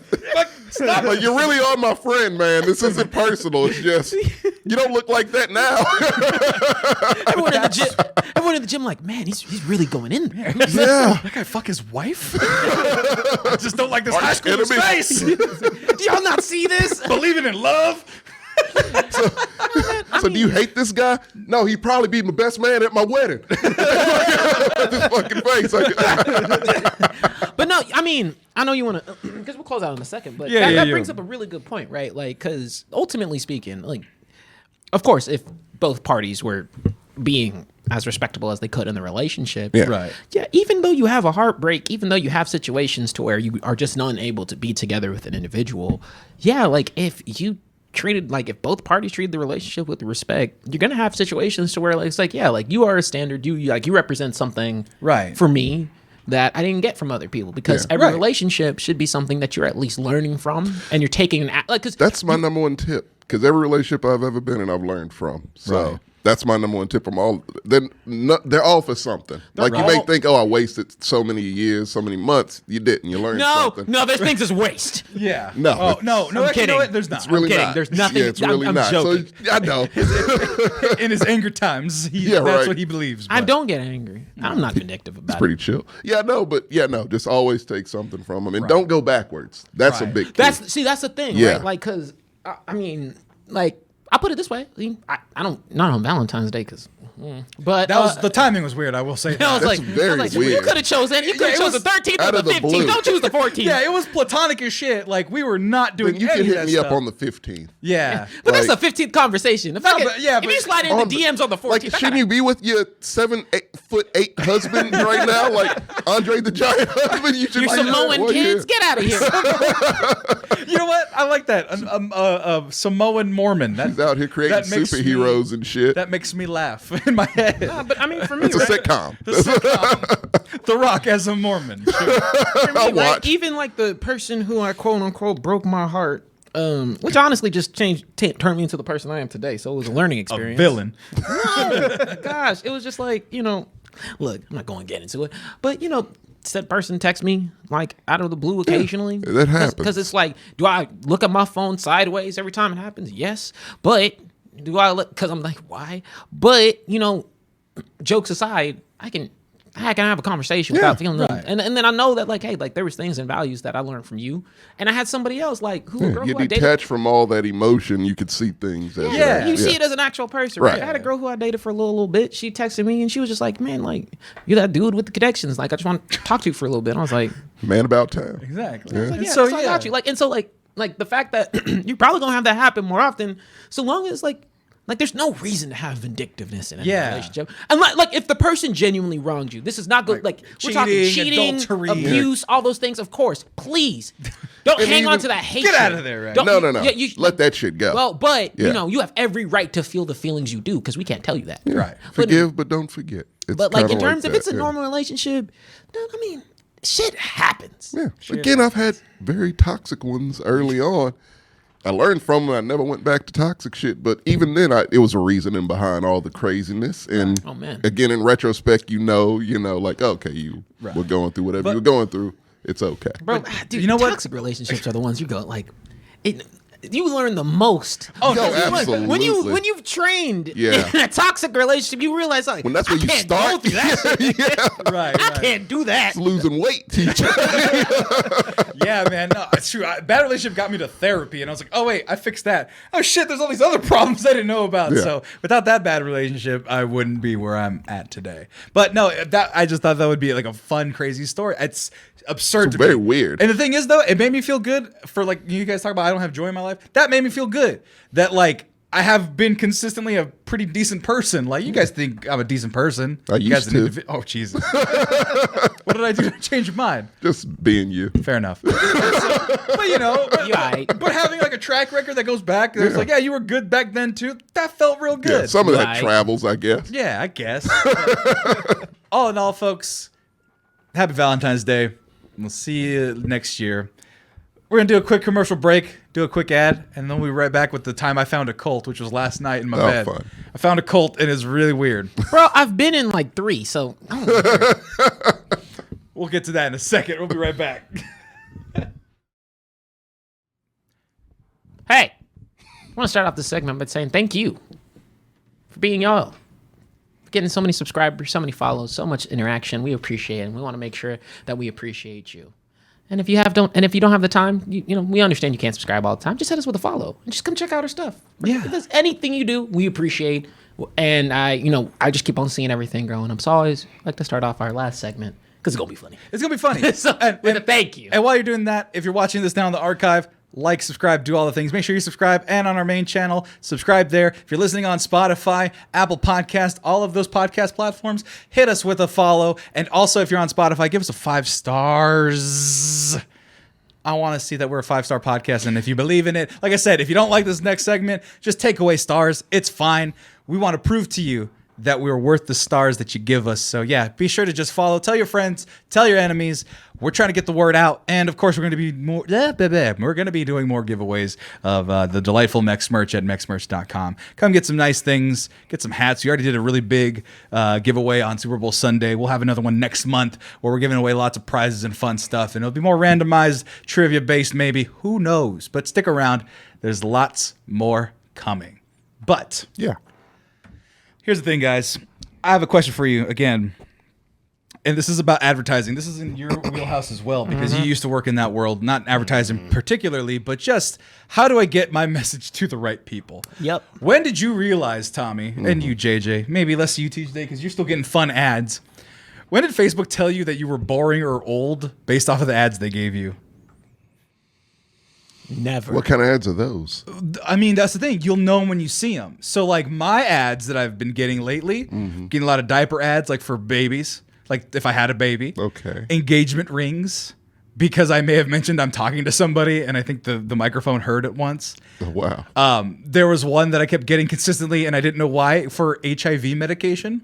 Stop. Like, you really are my friend, man. This isn't personal. It's just, you don't look like that now. Everyone in the gym like, man, he's really going in there. Yeah. That guy fuck his wife? I just don't like this high schooler's enemy. face. Do y'all not see this? Believing in love. So do you hate this guy? No, he'd probably be my best man at my wedding. This fucking face. But no, I mean, I know you want to, because we'll close out in a second, but Yeah, that brings up a really good point, right? Like, because ultimately speaking, like, of course, if both parties were being as respectable as they could in the relationship, Yeah. Right. yeah, even though you have a heartbreak, even though you have situations to where you are just unable to be together with an individual, yeah, like if you treated, like if both parties treated the relationship with respect, you're gonna have situations to where like, it's like, yeah, like you are a standard, you represent something Right. for me that I didn't get from other people, because Yeah. every Right. relationship should be something that you're at least learning from, and you're taking an like, because That's my number one tip. Because every relationship I've ever been in, I've learned from. So Right. that's my number one tip from all. They're all for something. Like you may all- think, oh, I wasted so many years, so many months. You didn't. You learned something. no, there's things as waste. Yeah. No. Oh, no. I'm Actually, you kidding. know what? There's not. It's really kidding. not. There's nothing- Yeah, it's really I'm not. joking. So I know. In his anger times, Yeah, that's right. what he believes. I but- don't get angry. I'm not vindictive about Pretty it. chill. Yeah, no, but just always take something from them and don't go backwards. That's a Right. big key. That's the thing, Yeah. right? Like, because I mean, like, I'll put it this way: I don't, not on Valentine's Day, because, but That was the timing was weird. I will say I was that. like, very you weird. could have chosen. You could have it chosen was the 13th out or of the the 15th. blue. Don't choose the 14th. Yeah, it was platonic as shit. Like we were not doing. you any can of hit that me up stuff. on the 15th. Yeah. But that's Like- a 15th conversation. If, but if you slide in the DMs on the 14th, Like, shouldn't you be with your 7'8" husband right now? Like Andre the Giant husband? You should your be Samoan one kids, year. get out of here. You know what? I like that. A Samoan Mormon. That, He's out here creating that makes superheroes me, and shit. That makes me laugh in my head. But I mean, for me, It's a right? sitcom. The Rock as a Mormon. Sure. For me, I'll right, watch. even like the person who I quote unquote broke my heart, which honestly just turned me into the person I am today. So it was a learning A experience. villain. No, gosh, it was just like, look, I'm not going to get into it, but said person texts me like out of the blue occasionally. that happens. Because it's like, do I look at my phone sideways every time it happens? Yes, but do I look? Because I'm like, why? But jokes aside, I can have a conversation without feeling right. and then I know that like, hey, like there was things and values that I learned from you, and I had somebody else like a girl You're who I dated. detached from all that emotion. You could see things. As Yeah. You see it as an actual person, right? Right. I had a girl who I dated for a little bit. She texted me and she was just like, "Man, like you're that dude with the connections. Like I just want to talk to you for a little bit." And I was like, Man about town. Exactly. like, And "Yeah, so so I got you." Like, and so like the fact that you're probably gonna have that happen more often, so long as like there's no reason to have vindictiveness in any Yeah. relationship. And like if the person genuinely wronged you, this is not good. Like we're talking cheating, adultery. abuse, all those things. Of course, please don't And hang on even- to that hatred. Get out of there, right? Don't- No. yeah, you- Let that shit go. Well, but Yeah. you have every right to feel the feelings you do, because we can't tell you that. Right. Forgive, but don't forget. It's But like in kinda terms, if that, it's a yeah. normal relationship, I mean, shit happens. Yeah. Again, I've had very toxic ones early on. I learned from them. I never went back to toxic shit. But even then, it was a reasoning behind all the craziness. And Oh, man. again, in retrospect, like, okay, you were going through whatever you were going through. It's okay. Bro, dude, you know what? toxic relationships are the ones you go like. You learn the most. Oh, Yo, no, absolutely. When you've trained Yeah. in a toxic relationship, you realize like When that's where I you can't start. go through that shit. Yeah. Right. I can't do that. Losing weight, teacher. Yeah, man. No, it's true. Bad relationship got me to therapy, and I was like, oh wait, I fixed that. Oh shit, there's all these other problems I didn't know about. Yeah. So without that bad relationship, I wouldn't be where I'm at today. But no, that I just thought that would be like a fun, crazy story. It's absurd. It's to very me. weird. And the thing is, though, it made me feel good for like you guys talk about. I don't have joy in my life. That made me feel good. That like. I have been consistently a pretty decent person. Like you guys think I'm a decent person. I You guys used to. Oh Jesus! What did I do to change your mind? Just being you. Fair enough. But you know, You aight. but having like a track record that goes back, it's like, yeah, you were good back then too. That felt real Yeah, good. some of that Right. travels, I guess. Yeah, I guess. All in all, folks, happy Valentine's Day. We'll see you next year. We're going to do a quick commercial break, do a quick ad, and then we'll be right back with the time I found a cult, which was last night in my bed. Fun. I found a cult, and it's really weird. Bro, I've been in like 3, so I don't know. We'll get to that in a second. We'll be right back. Hey, I want to start off this segment by saying thank you for being y'all. For getting so many subscribers, so many follows, so much interaction. We appreciate it, and we want to make sure that we appreciate you. And if you don't have the time, you know, we understand you can't subscribe all the time. Just hit us with a follow and just come check out our stuff. Yeah. If there's anything you do, we appreciate. And I just keep on seeing everything growing up. So I always like to start off our last segment because it's gonna be funny. It's going to be funny. So, with a thank you. And while you're doing that, if you're watching this now in the archive, like, subscribe, do all the things. Make sure you subscribe. And on our main channel, subscribe there. If you're listening on Spotify, Apple Podcast, all of those podcast platforms, hit us with a follow. And also, if you're on Spotify, give us a 5 stars. I want to see that we're a 5-star podcast. And if you believe in it, like I said, if you don't like this next segment, just take away stars. It's fine. We want to prove to you that we are worth the stars that you give us. So yeah, be sure to just follow, tell your friends, tell your enemies. We're trying to get the word out, and of course, we're going to be doing more giveaways of the delightful Mex merch at mexmerch.com. Come get some nice things, get some hats. We already did a really big giveaway on Super Bowl Sunday. We'll have another one next month where we're giving away lots of prizes and fun stuff, and it'll be more randomized, trivia based, maybe. Who knows? But stick around. There's lots more coming. But Yeah. here's the thing, guys. I have a question for you again. And this is about advertising. This is in your wheelhouse as well, because you used to work in that world, not advertising particularly, but just how do I get my message to the right people? Yep. When did you realize, Tommy, and you, JJ, maybe less you today because you're still getting fun ads. When did Facebook tell you that you were boring or old based off of the ads they gave you? Never. What kind of ads are those? I mean, that's the thing. You'll know when you see them. So, like, my ads that I've been getting lately, getting a lot of diaper ads, like for babies, like if I had a baby. Okay. Engagement rings, because I may have mentioned I'm talking to somebody, and I think the microphone heard it once. Oh, wow. There was one that I kept getting consistently, and I didn't know why, for HIV medication.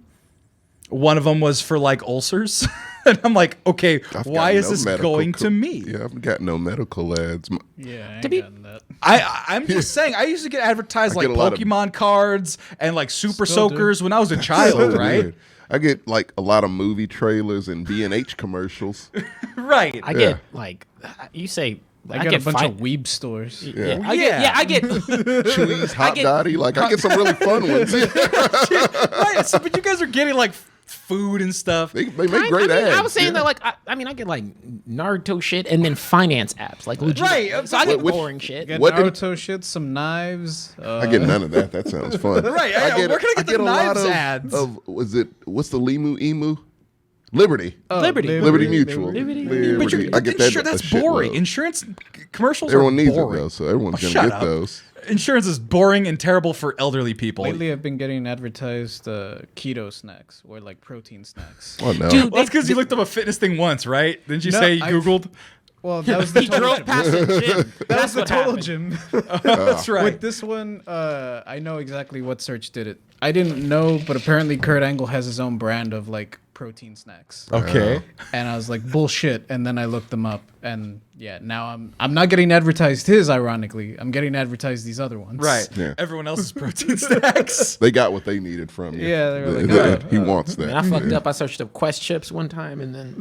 One of them was for, like, ulcers. And I'm like, okay, I've why got is no this medical going to me? Yeah, I've got no medical ads. Yeah, I ain't To be- gotten that. I'm just saying, I used to get advertised I like get a lot of- Pokemon cards and like Super Still do. Soakers when I was a child, So right? weird. I get like a lot of movie trailers and B&H commercials. Right. I get like you say. I got a bunch of weeb stores. Yeah. Yeah. I get Chewy's, Hot get- Dotty. Like, I get some really fun ones. Right. So, but you guys are getting like food and stuff. They make great ads. I was saying yeah. that like I get like Naruto shit and then finance apps like legit. Right. So I get Which- boring shit. Get What did- Naruto shit, some knives. I get none of that. That sounds fun. Right. Where can I get the a lot knives ads? What's the Limu Emu? Liberty. Liberty. Liberty Mutual. Liberty. But I get that. that's a shitload. boring. Insurance commercials Everyone are needs boring. it though, so everyone's gonna shut get up. those. Insurance is boring and terrible for elderly people. Lately, I've been getting advertised keto snacks or like protein snacks. Oh no. Dude, Well, that's because you looked up a fitness thing once, right? Didn't you No, say you I've- Googled? Well, that was the He total drove past the gym. That's the what total happened. gym. That's right. With this one, I know exactly what search did it. I didn't know, but apparently Kurt Angle has his own brand of like protein snacks. Okay. And I was like, bullshit. And then I looked them up, and yeah, now I'm not getting advertised his. Ironically, I'm getting advertised these other ones. Right. Yeah. Everyone else's protein snacks. They got what they needed from you. Yeah, they were like, He wants that. And I fucked up. I searched up Quest chips one time, and then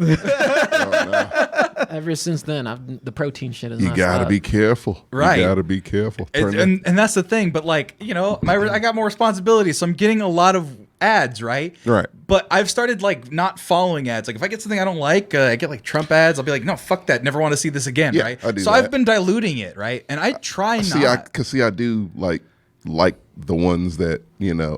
ever since then, the protein shit is. You not gotta stopped. be careful. Right. You gotta be careful. And that's the thing. But like, you know, I got more responsibility, so I'm getting a lot of ads, right? Right. But I've started like not following ads. Like if I get something I don't like, I get like Trump ads. I'll be like, no, fuck that. Never want to see this again, Yeah, right? I do so that. I've been diluting it, right? And I try not. I do like the ones that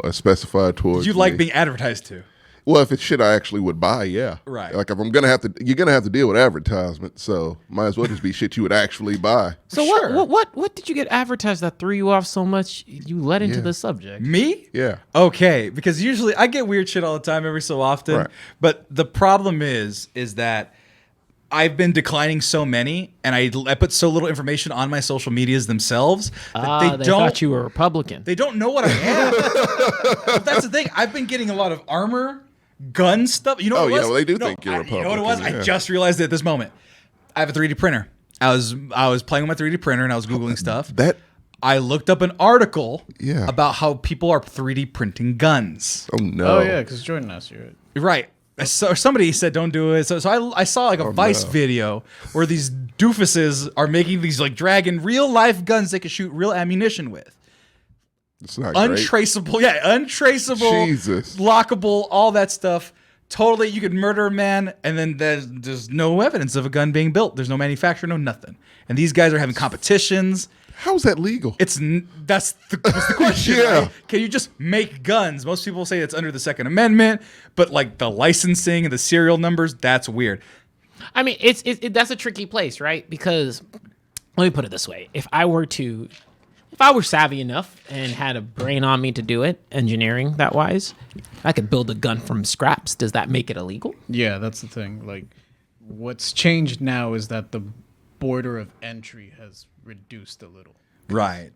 are specified towards. You like me. being advertised to. Well, if it's shit I actually would buy, yeah. Right. Like if I'm gonna have to, you're gonna have to deal with advertisement, so might as well just be shit you would actually buy. So Sure. what did you get advertised that threw you off so much you led into the subject? Me? Yeah. Okay, because usually I get weird shit all the time, every so often. Right. But the problem is that I've been declining so many, and I put so little information on my social medias themselves that They thought you were a Republican. They don't know what I am. But that's the thing. I've been getting a lot of armor, gun stuff. You know what it was? Well, they do think you're a You know what it was? Republican, I yeah. just realized it at this moment. I have a 3D printer. I was playing with my 3D printer and I was Googling stuff. I looked up an article about how people are 3D printing guns. Oh no. Oh yeah, because Jordan asked you. Right. So somebody said don't do it. So I saw like a Vice video where these doofuses are making these like dragging real life guns they can shoot real ammunition with. It's not great. Untraceable, untraceable, Jesus. lockable, all that stuff. Totally, you could murder a man, and then there's no evidence of a gun being built. There's no manufacturer, no nothing. And these guys are having competitions. How's that legal? That's the question. Yeah. Right? Can you just make guns? Most people say it's under the Second Amendment, but like the licensing and the serial numbers, that's weird. I mean, that's a tricky place, right? Because let me put it this way: if I were savvy enough and had a brain on me to do it, engineering that wise, I could build a gun from scraps. Does that make it illegal? Yeah, that's the thing. Like, what's changed now is that the border of entry has reduced a little, Right.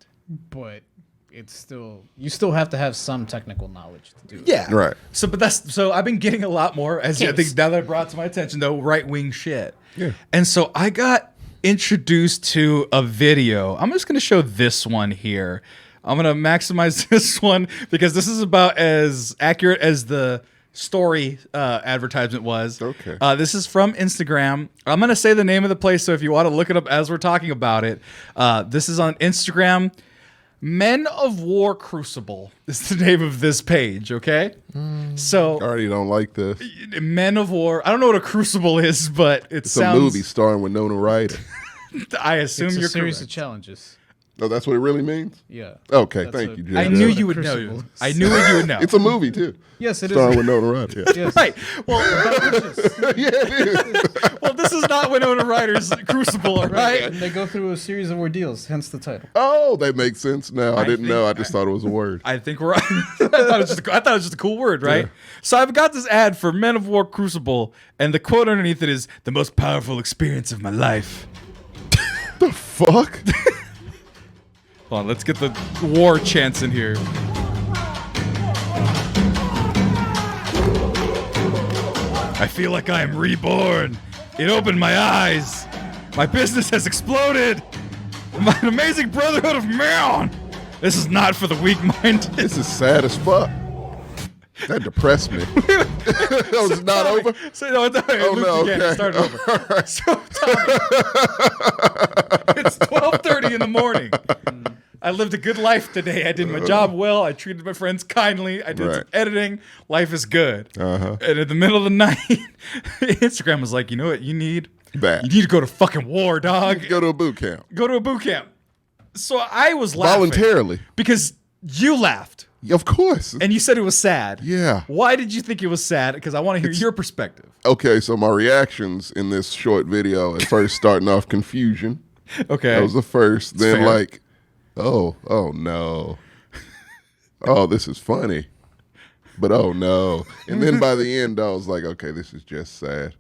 but it's still you still have to have some technical knowledge to do it. Yeah. Right. So I've been getting a lot more, as I think now that I brought to my attention, though, right wing shit. Yeah. And so I got introduced to a video. I'm just going to show this one here. I'm going to maximize this one because this is about as accurate as the story advertisement was. Okay. This is from Instagram. I'm going to say the name of the place, so if you want to look it up as we're talking about it, this is on Instagram. Men of War Crucible is the name of this page, okay? So I already don't like this. Men of War. I don't know what a crucible is, but it It's sounds. a movie starring Winona Ryder. I assume It's a you're series correct. of challenges. Oh, that's what it really means? Yeah. Okay, That's thank what- you, Jay. I knew That's you what would a know. crucible is. I knew you would know. It's a movie too. Yes, it is. Starring Winona Ryder. Yeah. Yes. Right. Well, Yeah, it is. well, this is not Winona Ryder's Crucible, all right? And they go through a series of ordeals, hence the title. Oh, that makes sense now. I didn't think- know. I just thought it was a word. I think we're. I thought it was just a cool word, right? Yeah. So I've got this ad for Men of War Crucible, and the quote underneath it is the most powerful experience of my life. The fuck? Hold on, let's get the war chants in here. I feel like I am reborn. It opened my eyes. My business has exploded. My amazing brotherhood of man. This is not for the weak-minded. This is sad as fuck. That depressed me. Oh, it's not over? So, no, it Oh, looped no, again. It okay. started over. So, Tommy, it's 12:30 in the morning. I lived a good life today. I did my job well. I treated my friends kindly. I did some Right. editing. Life is good. Uh-huh. And in the middle of the night, Instagram was like, you know what you need? That. You need to go to fucking war, dog. Go to a boot camp. Go to a boot camp. So I was laughing. Voluntarily. Because you laughed. Of course. And you said it was sad. Yeah. Why did you think it was sad? Because I want to hear your perspective. Okay, so my reactions in this short video at first starting off confusion. Okay. That was the first. Then fair. like, oh no. Oh, this is funny. But oh no. And then by the end I was like, okay, this is just sad.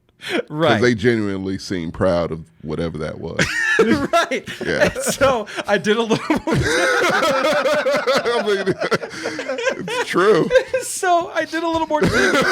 Right. Because they genuinely seem proud of whatever that was. Right. Yeah. And so I did a little I mean, it's true. so I did a little more digging.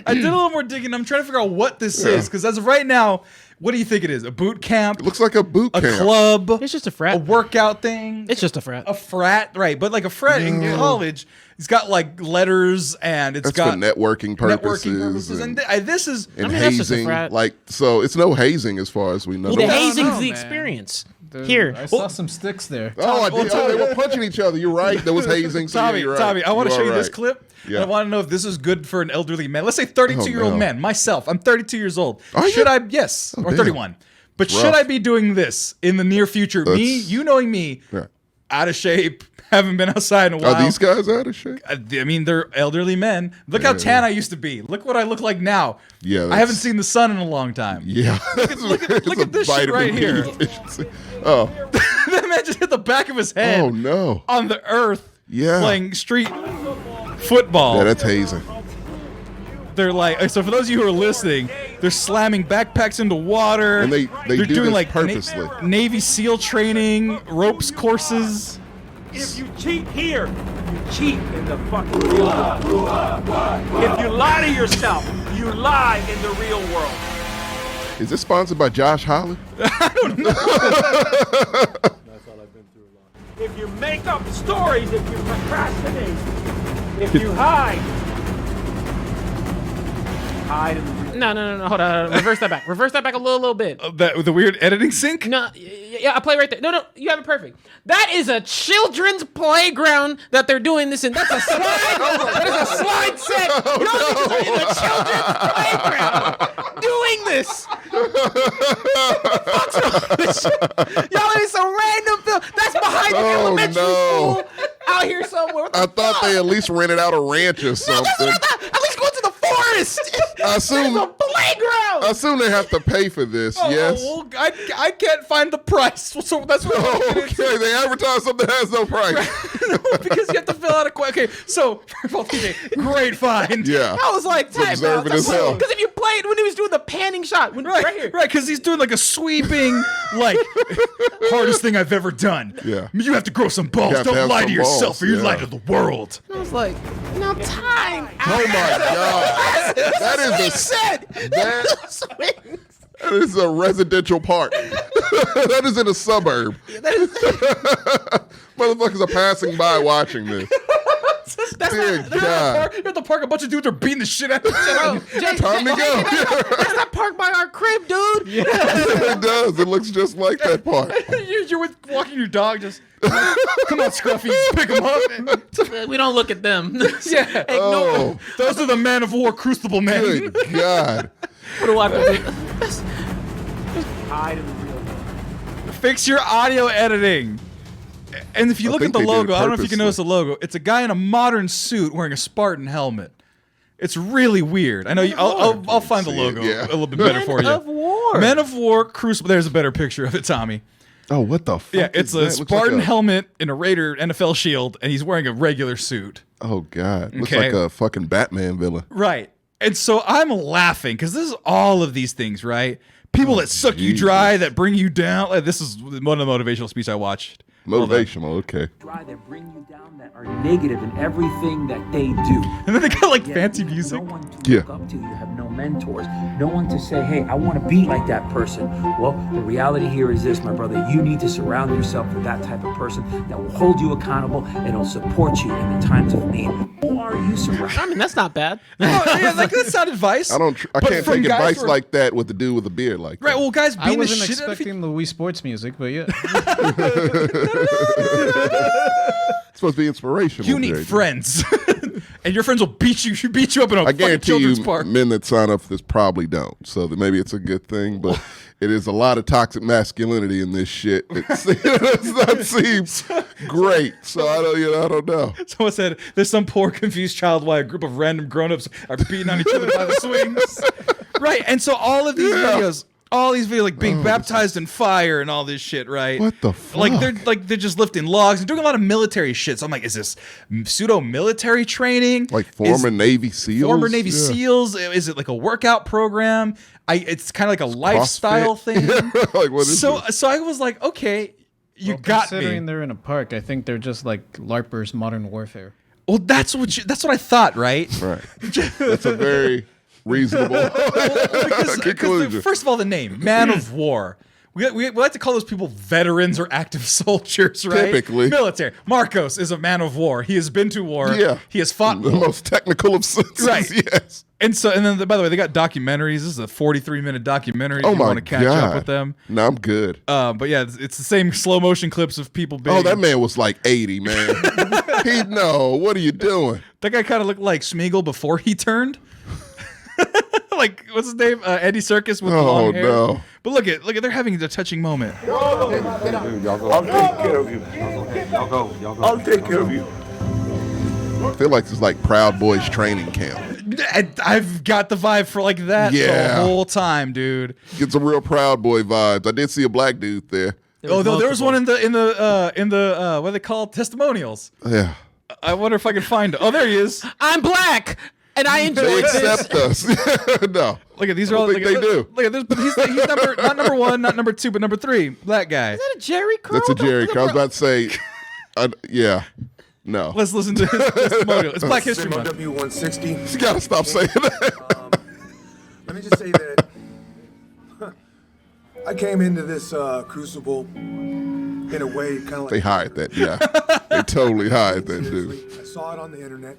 I did a little more digging. I'm trying to figure out what this is because as of right now, what do you think it is? A boot camp? It looks like a boot camp. A club? It's just a A frat. workout thing? It's just a frat. A frat, right? But like a frat in college, it's got like letters and it's That's got for networking purposes. networking purposes. And this is and that's just a hazing. frat. Like, so it's no hazing as far as we know. Well, the No, hazing's no, the man. experience. Dude, Here. I saw some sticks there. Oh, I Well, did. Oh, they were punching each other. You're right. There was hazing. So Tommy, yeah, you're right. Tommy, I want to You show are you this right. clip. Yeah. And I want to know if this is good for an elderly man. Let's say 32-year-old no. man, myself. I'm 32 years old. Are Should you? I? Yes, or damn. 31. But Rough. should I be doing this in the near future? Me, That's- you knowing me, Yeah. out of shape, haven't been outside in a while. Are these guys out of shape? I mean, they're elderly men. Look how tan I used to be. Look what I look like now. Yeah, I that's- haven't seen the sun in a long time. Yeah. look at this shit right here. Oh. That man just hit the back of his head Oh no. on the earth Yeah. playing street football. Yeah, that's hazing. They're like, so for those of you who are listening, they're slamming backpacks into water. And they they're do doing this like purposely. Navy SEAL training, ropes courses. If you cheat here, you cheat in the fucking real world. If you lie to yourself, you lie in the real world. Is this sponsored by Josh Holly? If you make up stories, if you procrastinate, if you hide in the real No. Hold on. Reverse that back. Reverse that back a little bit. That with the weird editing sync. No, yeah, I play right there. No, you have it perfect. That is a children's playground that they're doing this in. That's a slide. That is a slide set. Y'all niggas are in the children's playground doing this. Y'all in some random film. That's behind the Oh, elementary no. school out here somewhere. What the I thought fuck? they at least rented out a ranch or No, something. that's what I thought. At least go to the forest. I assume- There's a playground. I assume they have to pay for this, Oh, yes? well, I can't find the price, so that's what. Okay, they advertise something that has no price. Because you have to fill out a question. Okay, so first of all, TJ, great find. Yeah. I was like, time out. observant as hell. Because if you played when he was doing the panning shot, right here. Right, because he's doing like a sweeping, like hardest thing I've ever done. Yeah. You have to grow some balls. You have to Don't have lie some to yourself, balls, or you yeah. lie to the world. I was like, now time. Oh my God. That is said. that is a residential park. That is in a suburb. Motherfuckers are passing by watching this. Dear God. You're at the park, a bunch of dudes are beating the shit out of each other. Time to go. That's that park by our crib, dude. It does. It looks just like that park. You're with walking your dog, just come on, Scruffy, pick him up. We don't look at them. Yeah. Oh, Those are the Man of War crucible men. good God. What do I have to do? hide in the real world. Fix your audio editing. And if you look at think the they did it logo, I don't know if you can purposely. notice the logo. It's a guy in a modern suit wearing a Spartan helmet. It's really weird. I know. I'll find the see it, logo yeah. a little bit better for you. of War. Men of War Crucible. There's a better picture of it, Tommy. Oh, what the fuck? Yeah, is it's a that? Looks like Spartan helmet and a Raider NFL shield, and he's wearing a regular suit. Oh God, looks Okay. like a fucking Batman villain. Right. And so I'm laughing because this is all of these things, right? People that suck you dry, that bring you down. Like, this is one of the motivational speeches I watched. Motivational, okay. Try that bring you down, that are negative in everything that they do. And then they got like Yet fancy you have music. No one to Yeah. look up to. You have no mentors. No one to say, hey, I want to be like that person. Well, the reality here is this, my brother. You need to surround yourself with that type of person that will hold you accountable and will support you in the times of need. Who are you surrounded? I mean, that's not bad. Oh, yeah, like that's not advice. I But can't from take guys advice who are- like that with the dude with the beard like that. Right, well, guys I beating the wasn't shit out of expecting the Wii Sports music, but yeah. It's supposed to be inspirational. You need JJ. friends, and your friends will beat you up in a I fucking guarantee children's you, park. men that sign up for this probably don't. So that maybe it's a good thing, but it is a lot of toxic masculinity in this shit. It does not seem great. So I don't know. Someone said there's some poor confused child while a group of random grown-ups are beating on each other by the swings. Right, and so all of these videos. All these videos like being baptized in fire and all this shit, right? What the fuck? Like they're just lifting logs and doing a lot of military shit. So I'm like, is this pseudo military training? Like former Navy SEALs. Former Navy Yeah. SEAls? Is it like a workout program? It's kind of like a lifestyle thing. Like what is so this? so I was like, okay, you got Considering me. they're in a park, I think they're just like LARPers Modern Warfare. Well, that's what I thought, right? Right. That's a very reasonable conclusion. First of all, the name, Man of War. We like to call those people veterans or active soldiers, right? Typically. Military. Marcos is a man of war. He has been to war. Yeah. He has fought The war. most technical of senses, Right. yes. And then, by the way, they got documentaries. This is a 43-minute documentary if Oh you my want to catch God. up with them. No, I'm good. But yeah, it's the same slow motion clips of people being. Oh, that man was like 80, man. What are you doing? That guy kind of looked like Smeagol before he turned. Like, what's his name? Andy Serkis with the long hair. no. But look at, they're having a touching moment. I'll take care of you. Y'all go. I'll take care of you. I feel like it's like Proud Boys training camp. I've got the vibe for like that Yeah. the whole time, dude. Get some real Proud Boy vibes. I did see a black dude there. There was one in the what are they called, testimonials. Yeah. I wonder if I can find it. Oh, there he is. I'm black, and I enjoy They this. accept us. No. Look at these are I all. don't think look at- they do. Look at this, but he's not number one, not number two, but number three. Black guy. Is that a Jerry curl? That's a Jerry. I was about to say, yeah. No. Let's listen to his testimonial. It's Black History Month. W160. You gotta stop saying that. Let me just say that I came into this crucible in a way kind of like They hide that, yeah. They totally hide that dude. seriously. I saw it on the internet.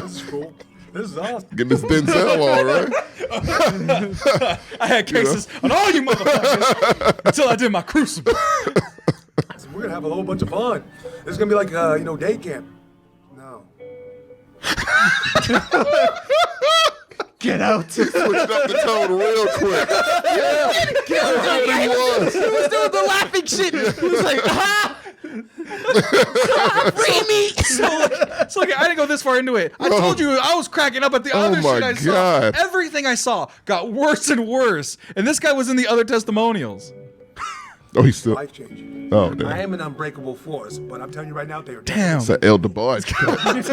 This is cool. This is awesome. Getting this Denzel on, right? I had cases on all you motherfuckers until I did my crucible. We're gonna have a whole bunch of fun. This is gonna be like day camp. No. Get out. Switched up the tone real quick. Yeah. That's what he was. He was doing the laughing shit. He was like, free me. So like, I didn't go this far into it. I told you I was cracking up at the other my shit I God. saw. Everything I saw got worse and worse. And this guy was in the other testimonials. Oh, he's still. Life changing. Oh, I damn. am an unbreakable force, but I'm telling you right now, they are Damn. It's that El DeBarge. Goddamn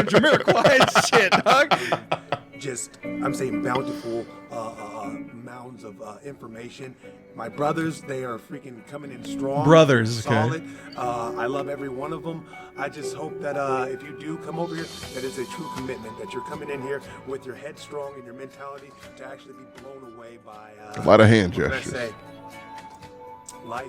Jamiroquai shit, dog. just, I'm saying, bountiful mounds of information. My brothers, they are freaking coming in strong. Brothers, okay. Solid. I love every one of them. I just hope that if you do come over here, that it's a true commitment, that you're coming in here with your head strong and your mentality to actually be blown away by A lot of hand what can I gestures. say? Life.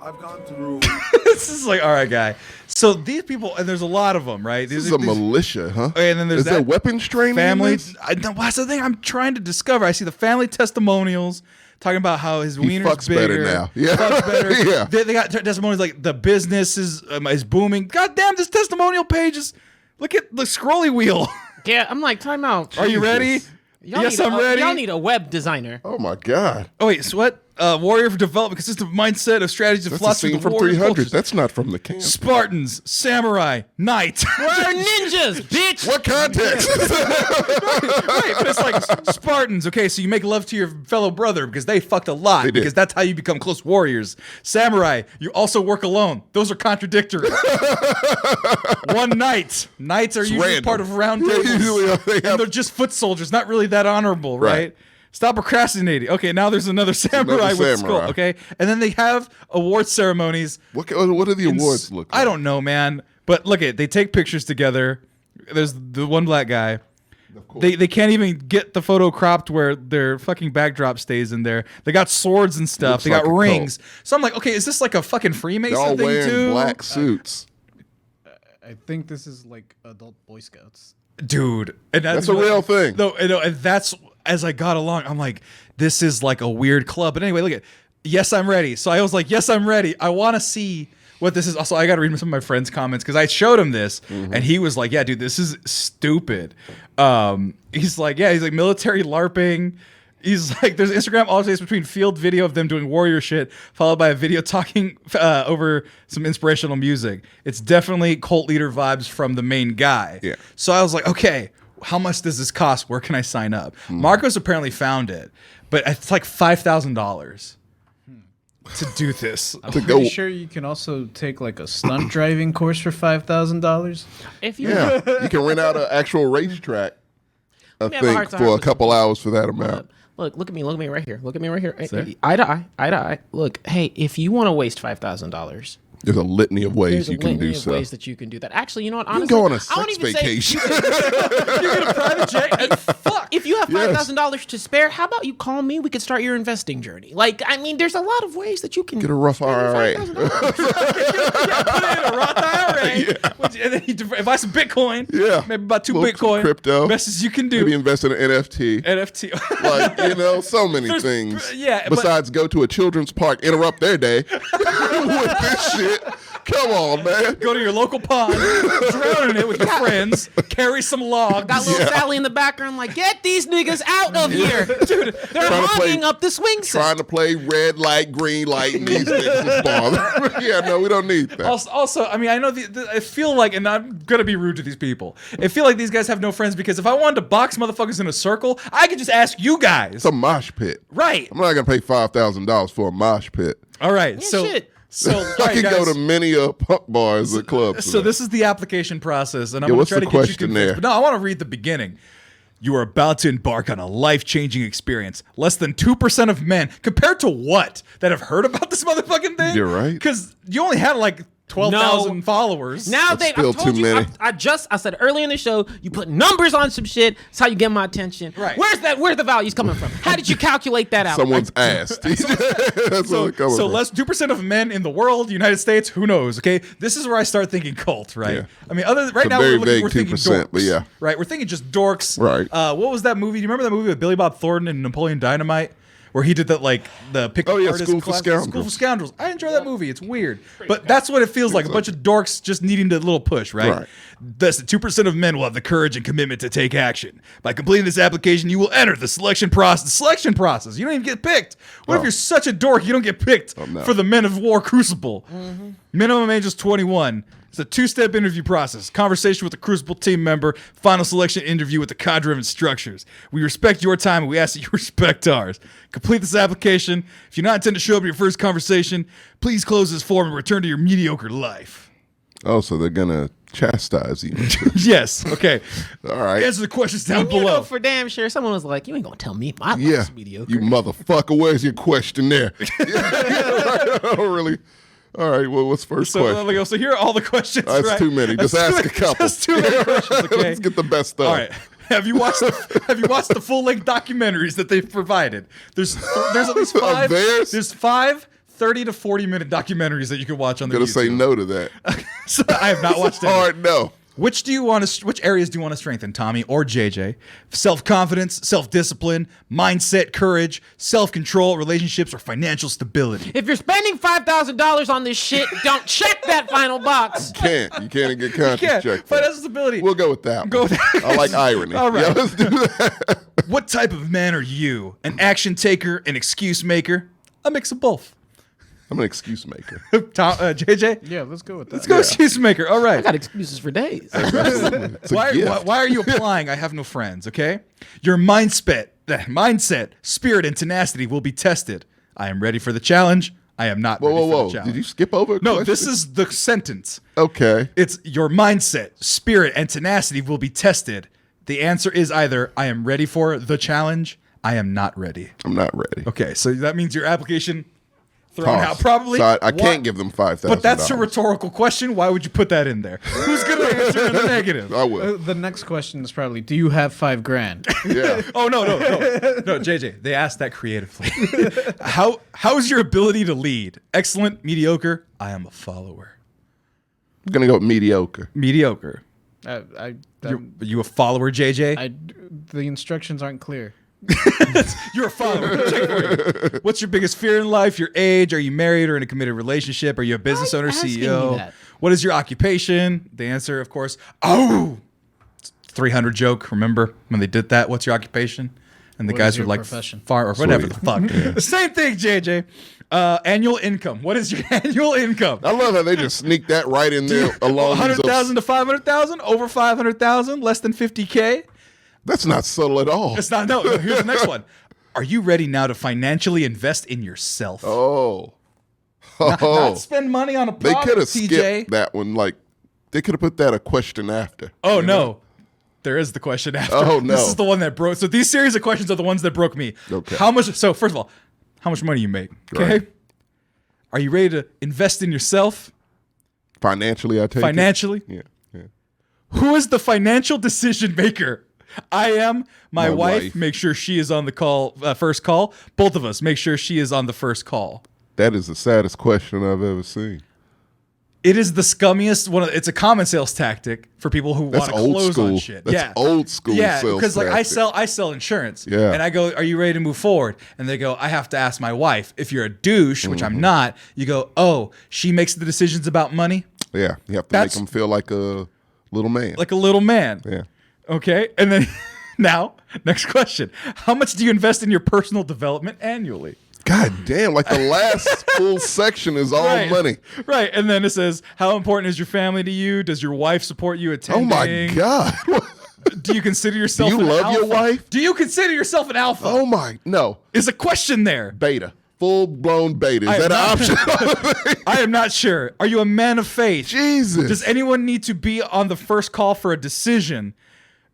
I've gone through. This is like, all right, guy. So these people, and there's a lot of them, right? This is a militia, huh? Okay, and then there's is there that weapons training? in family. this? That's the thing I'm trying to discover. I see the family testimonials talking about how his wiener's fucks bigger. better now. Yeah. Fucks better. Yeah. They got testimonials like the business is booming. God damn, this testimonial page is. Look at the scrolly wheel. Yeah, I'm like, time out. Are you ready? Yes, I'm ready. Y'all need a web designer. Oh my God. Oh wait, so what? Warrior for development, consistent mindset of strategies and That's a philosophy scene of from warrior 300. cultures. That's not from the camp. Spartans, samurai, knight. We're ninjas, bitch. What context? Right, but it's like Spartans. Okay, so you make love to your fellow brother because they fucked a lot. They did. Because that's how you become close warriors. Samurai, you also work alone. Those are contradictory. One knight. Knights are usually random. part of round Yeah, tables. usually they have- and they're just foot soldiers, not really that honorable, right? Right. Stop procrastinating. Okay, now there's another samurai with a skull. samurai. Okay, and then they have award ceremonies. what do the awards look like? I don't know, man. But look at they take pictures together. There's the one black guy. They can't even get the photo cropped where their fucking backdrop stays in there. They got swords and stuff. Looks They got like a rings. So I'm like, okay, is this like a fucking They're Freemason all thing wearing too? black suits. I think this is like adult Boy Scouts. Dude, and That's a real thing. No, and that's as I got along. I'm like, this is like a weird club. But anyway, look at. Yes, I'm ready. So I was like, yes, I'm ready. I want to see what this is. Also, I got to read some of my friends' comments because I showed him this, and he was like, yeah, dude, this is stupid. He's like, military LARPing. He's like, there's Instagram alternates between field video of them doing warrior shit, followed by a video talking over some inspirational music. It's definitely cult leader vibes from the main guy. Yeah. So I was like, okay, how much does this cost? Where can I sign up? Marcos apparently found it, but it's like $5,000 to do this. I'm To pretty go- sure you can also take like a stunt driving course for $5,000. If you Yeah, you can rent out an actual racetrack. I me have a hard think time for a with couple hours for that amount. look at me right here. Look at me right here. Sir? Eye to eye. Look, hey, if you want to waste $5,000, There's a litany of ways There's a you can litany do of so. ways that you can do that. Actually, you know what? You Honestly, can go on a I won't sex even say- vacation. You get a private jet and fuck. If you have Yes. $5,000 to spare, how about you call me? We could start your investing journey. Like, I mean, there's a lot of ways that you can Get a rough spend IRA. $5,000. Put it in a Roth IRA. And then you buy some Bitcoin. Yeah. Maybe about 2 Little Bitcoin. crypto. Best as you can do. Maybe invest in an NFT. NFT. Like, so many There's- things. yeah, but- Besides, go to a children's park, interrupt their day with this shit. Come on, man. Go to your local pond, drown in it with your friends, carry some logs. Got little Sally in the background, like, get these niggas out of here. Dude, they're Trying to hogging play- up the swing set. Trying to play red light, green light, and these niggas is bothered. Yeah, no, we don't need that. Also, I mean, I know I feel like, and I'm gonna be rude to these people. I feel like these guys have no friends because if I wanted to box motherfuckers in a circle, I could just ask you guys. It's a mosh pit. Right. I'm not gonna pay $5,000 for a mosh pit. All right. Yeah, So, shit. so all I right, can go guys. to many punk bars at clubs. So this is the application process, and I'm Yeah, going what's to try the to get you question convinced. there? But no, I want to read the beginning. You are about to embark on a life-changing experience. Less than 2% of men, compared to what, that have heard about this motherfucking thing? You're right. Because you only had like 12,000 No. followers. Now That's they, still I told too you, many. I said earlier in the show, you put numbers on some shit. That's how you get my attention. Right. Where's the values coming from? How did you calculate that out? Someone's asked. That's So, what it comes so from. less 2% of men in the world, United States, who knows? Okay, this is where I start thinking cult, right? Yeah. I mean, right It's a now very we're vague thinking 2%, dorks, but yeah. right? We're thinking just dorks, Right. What was that movie? Do you remember that movie with Billy Bob Thornton and Napoleon Dynamite? Where he did that, like the pick Oh, yeah, artist School for class? Scoundrels. School for Scoundrels. I enjoy that movie. It's weird, but that's what it feels like. A bunch of dorks just needing a little push, right? Right. Thus, the 2% of men will have the courage and commitment to take action. By completing this application, you will enter the selection process. The selection process. You don't even get picked. What if Oh. you're such a dork you don't get picked no. for the Men of War Crucible? Minimum age is 21. It's a 2-step interview process. Conversation with the Crucible team member. Final selection interview with the cadre of instructors. We respect your time and we ask that you respect ours. Complete this application. If you not intend to show up at your first conversation, please close this form and return to your mediocre life. Oh, so they're gonna chastise you. Yes. Okay. All right. Answer the questions down And you below. know for damn sure, someone was like, you ain't gonna tell me my Yeah. life's mediocre. You motherfucker, where's your questionnaire? I don't really. All right, well, what's first question? So here are all the questions. That's right? too many. Just That's ask too- a couple. Just too many questions. Okay. Let's get the best stuff. All right. Have you watched the full length documentaries that they've provided? There's at least Of 5. theirs? There's 5 30 to 40 minute documentaries that you can watch on the Gonna YouTube. say no to that. So I have not watched any. Hard no. Which areas do you want to strengthen, Tommy or JJ? Self-confidence, self-discipline, mindset, courage, self-control, relationships, or financial stability? If you're spending $5,000 on this shit, don't check that final box. You can't get conscious Yeah, check. financial stability. We'll go with that. Go one. with that. I like irony. All right. Yeah, let's do that. What type of man are you? An action taker, an excuse maker, a mix of both? I'm an excuse maker. JJ? Yeah, let's go with that. Let's go excuse maker. All right. I got excuses for days. It's a gift. Why are you applying? I have no friends, okay? Your mindset, spirit, and tenacity will be tested. I am ready for the challenge. I am not ready for the Whoa. challenge. Did you skip over a No, question? this is the sentence. Okay. It's your mindset, spirit, and tenacity will be tested. The answer is either I am ready for the challenge, I am not ready. I'm not ready. Okay, so that means your application thrown out Toss. probably. So I Why- can't give them $5,000. But that's a rhetorical question. Why would you put that in there? Who's going to answer in the negative? I will. The next question is probably, do you have $5,000? Yeah. Oh no, JJ. They asked that creatively. How's your ability to lead? Excellent, mediocre. I am a follower. I'm gonna go with mediocre. Mediocre. You a follower, JJ? The instructions aren't clear. You're a follower. Check for you. What's your biggest fear in life? Your age? Are you married or in a committed relationship? Are you a business owner, asking CEO? me that? What is your occupation? The answer, of course. Oh, 300 joke. Remember when they did that? What's your occupation? And the What guys is were your like profession? far or whatever Sweet. the fuck. The same thing, JJ. Annual income. What is your annual income? I love how they just sneak that right in there along. 100,000 to 500,000, over 500,000, less than 50K. That's not subtle at all. It's not. No. Here's the next one. Are you ready now to financially invest in yourself? Oh. Not spend money on a They product, could have TJ. skipped that one. Like, they could have put that a question after. Oh no. There is the question after. Oh, no. This is the one that broke. So these series of questions are the ones that broke me. Okay. How much? So first of all, how much money you make? Okay. Right. Are you ready to invest in yourself? Financially, I take Financially? it. Yeah. Who is the financial decision maker? I am. My wife. wife. Make sure she is on the call. First call. Both of us. Make sure she is on the first call. That is the saddest question I've ever seen. It is the scummiest one. It's a common sales tactic for people who want That's to old close school. on shit. That's old school Yeah, sales because like tactic. I sell insurance. Yeah. And I go, "Are you ready to move forward?" And they go, "I have to ask my wife." If you're a douche, which I'm not, you go, "Oh, she makes the decisions about money Yeah, you have to That's- make them feel like a little man. like a little man." yeah. Okay, and then now next question: how much do you invest in your personal development annually? God damn, like the last full section is all money. Right, and then it says, "How important is your family to you? Does your wife support you Oh attending? my God. Do you consider yourself? Do you an love your alpha? wife? Do you consider yourself an alpha? Oh my, no. Is a question there? Beta. Full blown beta. I Is am that an not- option? I am not sure. Are you a man of faith? Jesus. Does anyone need to be on the first call for a decision?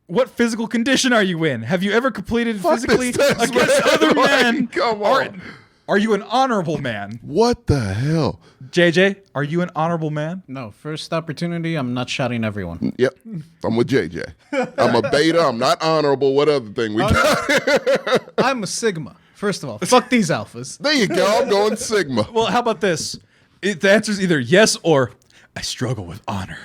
What physical condition are you in? Have you ever completed Fuck physically this test, against man. other Like, men? come on. Are you an honorable man? What the hell? JJ, are you an honorable man? No, first opportunity, I'm not shouting everyone. Yep. I'm with JJ. I'm a beta. I'm not honorable. What other thing we got? I'm a Sigma. First of all, fuck these alphas. There you go. I'm going Sigma. Well, how about this? The answer is either yes or I struggle with honor.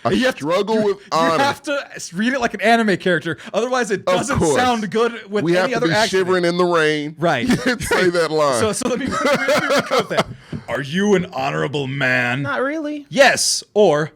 I struggle with honor. You have to read it like an anime character. Otherwise, it doesn't course. sound good with We have any to other be accent. shivering in the rain. Right. You can't say that line. So let me recode that. Are you an honorable man? Not really. Yes, or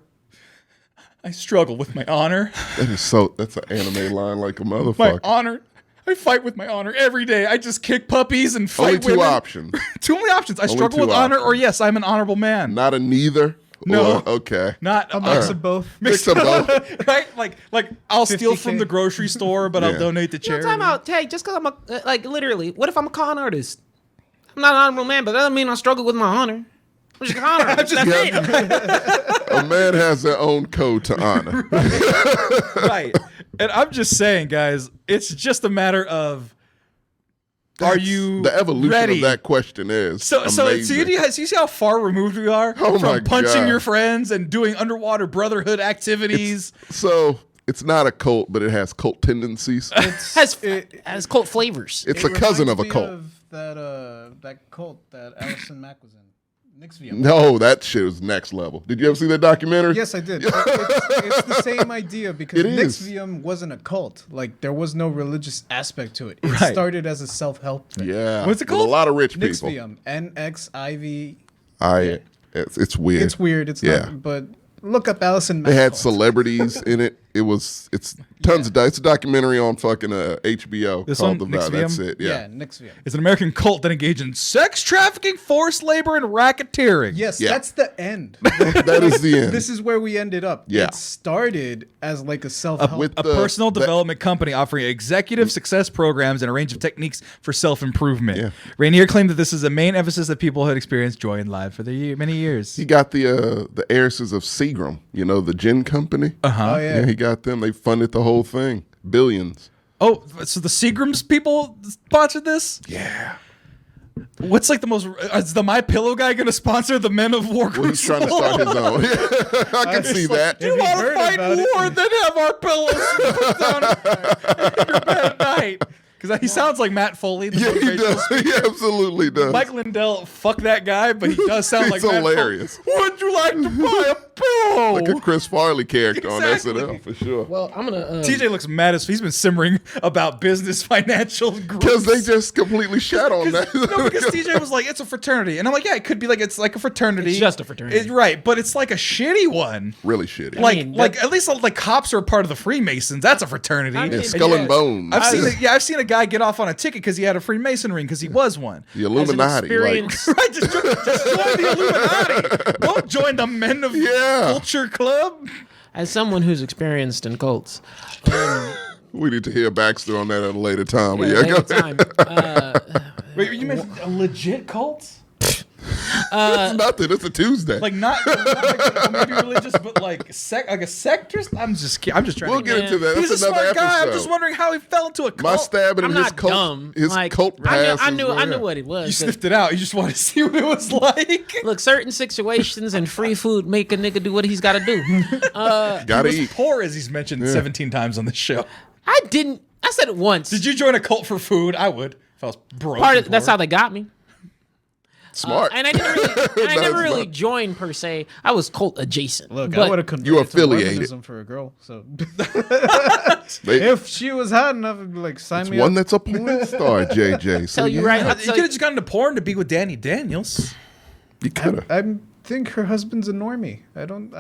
I struggle with my honor. That's an anime line like a My motherfucker. honor. I fight with my honor every day. I just kick puppies and fight Only two women. options. Two only options. I struggle two with honor, options. or yes, I'm an honorable man. Not a neither. No. Or, okay. Not A mix of both. Mix them both. right? Like I'll steal 50K. from the grocery store, but I'll Yeah. donate to No, charity. time out. Hey, just because I'm a like literally, what if I'm a con artist? I'm not an honorable man, but that doesn't mean I struggle with my honor. I'm just a con artist. That's it. A man has their own code to honor. Right. And I'm just saying, guys, it's just a matter of are you the evolution ready? of that question is So amazing. you see how far removed we are Oh my from punching God. your friends and doing underwater brotherhood activities. So it's not a cult, but it has cult tendencies. has cult flavors. It's a cousin of a Reminds me cult. of that cult that Allison Mack was in. Nixville. No, that shit was next level. Did you ever see that documentary? Yes, I did. It's the same idea because It is. Nixvium wasn't a cult. Like there was no religious aspect to it. It Right. started as a self-help thing. Yeah. What's it With called? A lot of rich people. Nixvium. NXIV. It's weird. It's weird. It's Yeah. not. But look up Allison Mack. They had cult. celebrities in it. It's tons of. It's a documentary on fucking HBO This called one, The Vow. Nixvium? That's it. Yeah, Yeah. Nixvium. It's an American cult that engaged in sex trafficking, forced labor, and racketeering. Yes, Yeah. that's the end. That is the end. This is where we ended up. Yeah. It started as like a self-help. With A the- personal the- development company offering executive success programs and a range of techniques for self-improvement. Yeah. Rainier claimed that this is a main emphasis that people had experienced joy in life for many years. He got the heiresses of Seagram, the gin company. Oh yeah. Yeah, he got them. They funded the whole thing. Billions. Oh, so the Seagrams people sponsored this? Yeah. What's like the most? Is the My Pillow guy going to sponsor the Men of War Well, he's trying to start his own. I can see that. You If you want to heard fight about it- war, then have our pillows put down in your bed at night. Because he sounds like Matt Foley. The Yeah, he motivational does. He absolutely does. Mike Lindell, fuck that guy, but he does sound like He's Matt hilarious. Foley. Would you like to buy a pillow? Like a Chris Farley character Exactly. on SNL for sure. Well, I'm gonna. TJ looks mad as he's been simmering about business financial groups. Because they just completely shat on that. No, because TJ was like, it's a fraternity. And I'm like, yeah, it could be like, it's like a fraternity. It's just a fraternity. Right, but it's like a shitty one. Really shitty. Like at least like cops are part of the Freemasons. That's a fraternity. I mean, Yeah, Skull and Bones. I've seen a guy get off on a ticket because he had a Freemason ring because he was one. The Illuminati. experience- Like, Right, just join the Illuminati. Don't join the Men of Yeah. Culture Club. As someone who's experienced in cults, we need to hear Baxter on that at a later time. But at yeah, go any ahead. time, Wait, you meant a legit cult? It's nothing. It's a Tuesday. Like not like, maybe religious, but like like a sect or I'm just trying. We'll to get into that. He's That's a another smart guy. episode. I'm just wondering how he fell into a cult. My stabbing I'm in his not cult, dumb. his Like, cult I passes. knew what it was. You sniffed it out. You just want to see what it was like. Look, certain situations and free food make a nigga do what he's got to do. Gotta He was eat. poor, as he's mentioned 17 times on the show. I said it once. Did you join a cult for food? I would if I was broke. That's how they got me. Smart. And I never really Smart. joined per se. I was cult adjacent. Look, but I would have converted You to affiliated. Mormonism for a girl. So They- if she was hot enough, I'd be like, sign me one up. that's a porn star, JJ. So Tell you right. You could have just gotten into porn to be with Danny Daniels. You could have. I think her husband's a normie. I don't.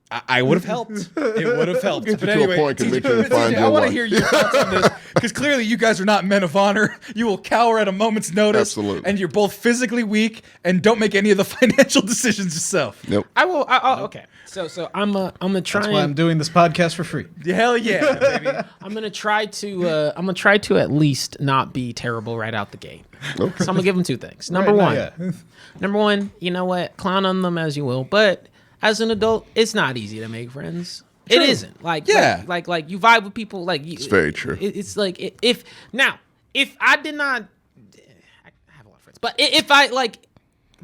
I would have helped. It would have helped. Get you But to a anyway, point, conviction, and find TJ, I your want to wife. hear your thoughts on this because clearly you guys are not men of honor. You will cower at a moment's notice. Absolutely. And you're both physically weak and don't make any of the financial decisions yourself. Nope. I will. Okay. So I'm gonna try. That's why I'm doing this podcast for free. Hell yeah, baby. I'm gonna try to at least not be terrible right out the gate. So I'm gonna give them two things. Number one, you know what? Clown on them as you will, but as an adult, it's not easy to make friends. It isn't. Like Yeah. like you vibe with people. Like It's very true. It's like if I did not, I have a lot of friends, but if I like.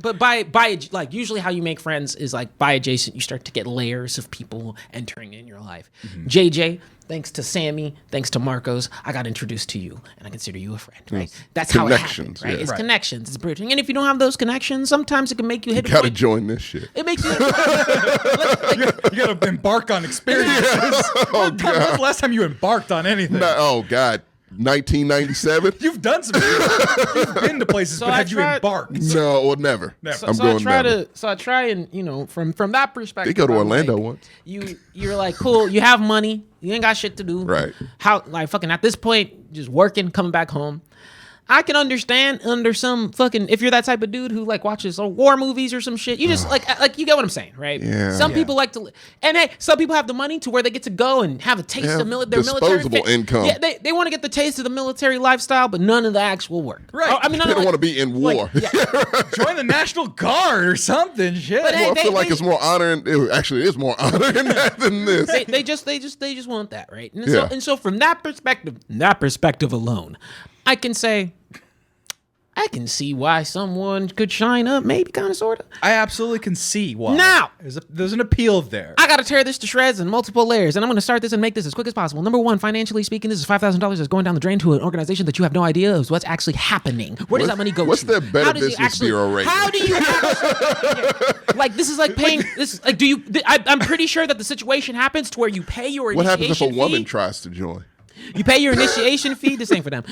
But by like usually how you make friends is like by adjacent, you start to get layers of people entering in your life. JJ, thanks to Sammy, thanks to Marcos, I got introduced to you and I consider you a friend, right? That's how it Connections, happened, right? yeah. It's Right. connections, it's bridging. And if you don't have those connections, sometimes it can make you hit a Gotta point. join this shit. It makes you You gotta embark on experiences. When's the last time you embarked on anything? Oh God, 1997. You've done some shit. You've been to places, So but I have you tried- embarked? No, or never. Never. I'm so going never. I try and from that perspective. They go to I'm Orlando like, once. You're like, cool, you have money, you ain't got shit to do. Right. How like fucking at this point, just working, coming back home. I can understand under some fucking if you're that type of dude who like watches war movies or some shit. You just like you get what I'm saying, right? Yeah. Some people like to, and hey, some people have the money to where they get to go and have a taste Yeah, of their military disposable income. Yeah, they want to get the taste of the military lifestyle, but none of the actual work. Right. Oh, I mean, none They of don't like- want to be in war. like, yeah. Join the National Guard or something. Shit. But hey, Well, I feel like they- it's more honor. Actually, it is more honor in that than this. they just want that, right? And Yeah. so from that perspective alone, I can say I can see why someone could shine up, maybe kind of sort of. I absolutely can see why. Now- there's an appeal there. I got to tear this to shreds in multiple layers, and I'm going to start this and make this as quick as possible. Number one, financially speaking, this is $5,000 that's going down the drain to an organization that you have no idea of what's actually happening. Where does that money go What's to? their Better How does it Business actually- Bureau rating? How do you actually, like this is like paying this is like do you? I'm pretty sure that the situation happens to where you pay your What initiation happens if a woman fee. tries to join? You pay your initiation fee. This ain't for them.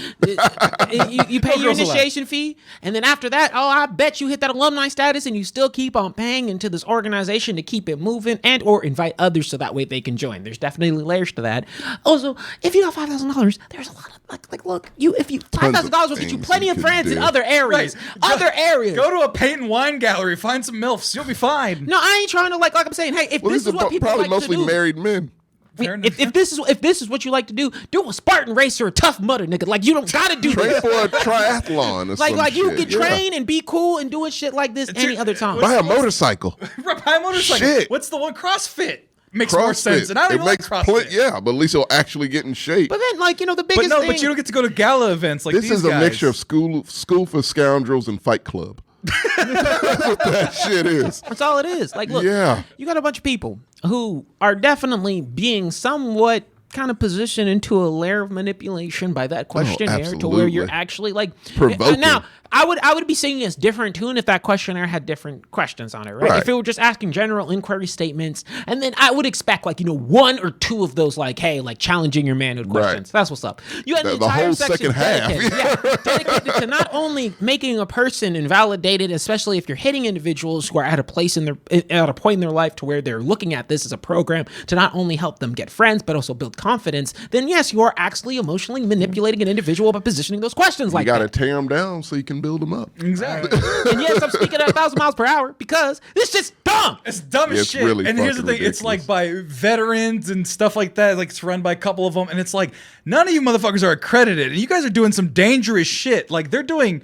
You pay your girls allowed. initiation fee, and then after that, I bet you hit that alumni status, and you still keep on paying into this organization to keep it moving, and or invite others so that way they can join. There's definitely layers to that. Also, if you got $5,000, there's a lot of like look, if you $5,000 will get you things plenty you of can friends in do. other areas. Right. Other areas. Go to a paint and wine gallery, find some MILFs. You'll be fine. No, I ain't trying to like I'm saying. Hey, if Well, this these is what are people probably like mostly to do, married men. Fair if this is what you like to do a Spartan race or a Tough Mudder, nigga. Like you don't gotta do Train this. for a triathlon or some Like you shit. can train and be cool and doing shit like this any other time. Buy a motorcycle. Buy a motorcycle. Shit. What's the one? CrossFit. Makes more sense. And I don't it even like makes CrossFit. yeah, but at least he'll actually get in shape. But then, like the But biggest no, thing. but you don't get to go to gala events like This these is a guys. mixture of school for scoundrels and Fight Club. That's what that shit is. That's all it is. Like, look, Yeah. you got a bunch of people who are definitely being somewhat kind of positioned into a layer of manipulation by that questionnaire to where you're absolutely. actually like Provoking. Now, I would be saying it's different tune if that questionnaire had different questions on it, right? Right. If it were just asking general inquiry statements, and then I would expect like one or two of those like, hey, like challenging your manhood questions. That's what's up. You had an The entire whole section second half. dedicated to not only making a person invalidated, especially if you're hitting individuals who are at a place at a point in their life to where they're looking at this as a program to not only help them get friends but also build confidence. Then yes, you are actually emotionally manipulating an individual by positioning those questions You like got to that. tear them down so you can build them up. Exactly. And yes, I'm speaking at 1,000 miles per hour because this shit's dumb. It's dumb as It's shit. really And here's the fucking thing: it's like ridiculous. by veterans and stuff like that. Like it's run by a couple of them, and it's like none of you motherfuckers are accredited, and you guys are doing some dangerous shit. Like they're doing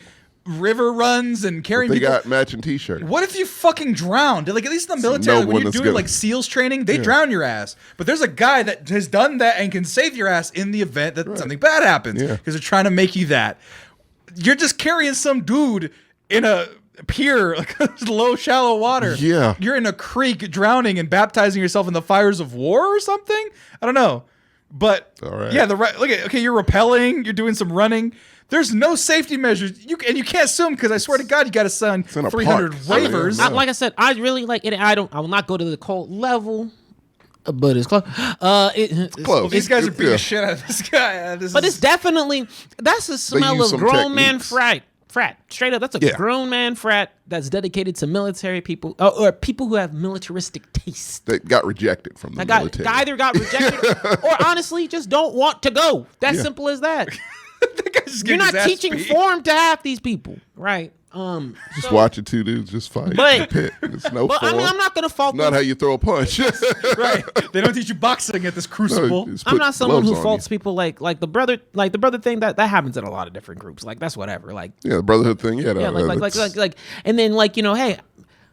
river runs and carrying They people. got matching T-shirts. What if you fucking drowned? Like, at least in the military, no like, when one you're is doing gonna- like SEALs training, they drown your ass. But there's a guy that has done that and can save your ass in the event that something bad happens. Yeah. Because they're trying to make you that. You're just carrying some dude in a pier, like low, shallow water. Yeah. You're in a creek drowning and baptizing yourself in the fires of war or something? I don't know. But All right. yeah, okay, you're rappelling, you're doing some running. There's no safety measures. You can't sue them because I swear to God, you got to sign in a 300 park. waivers. Yeah. Like I said, I really like it. I will not go to the cult level, but it's close. Close. These guys are beating Yeah. the shit out of this guy. But it's definitely that's a smell use of some grown man techniques. frat. Straight up, that's a Yeah. grown man frat that's dedicated to military people or people who have militaristic taste. That got rejected from the That military. either got rejected or honestly just don't want to go. That's Yeah. simple as that. That guy's just You're getting his not ass teaching beat. form to half these people, right? Just watching two dudes just fight But- in the pit. It's no But form. I mean, I'm not gonna fault Not them. how you throw a punch. Right. They don't teach you boxing at this crucible. Just I'm put not someone who gloves on faults you. people like the brother thing that happens in a lot of different groups. Like that's whatever. Like Yeah, the brotherhood thing. Yeah, yeah, like and then like hey,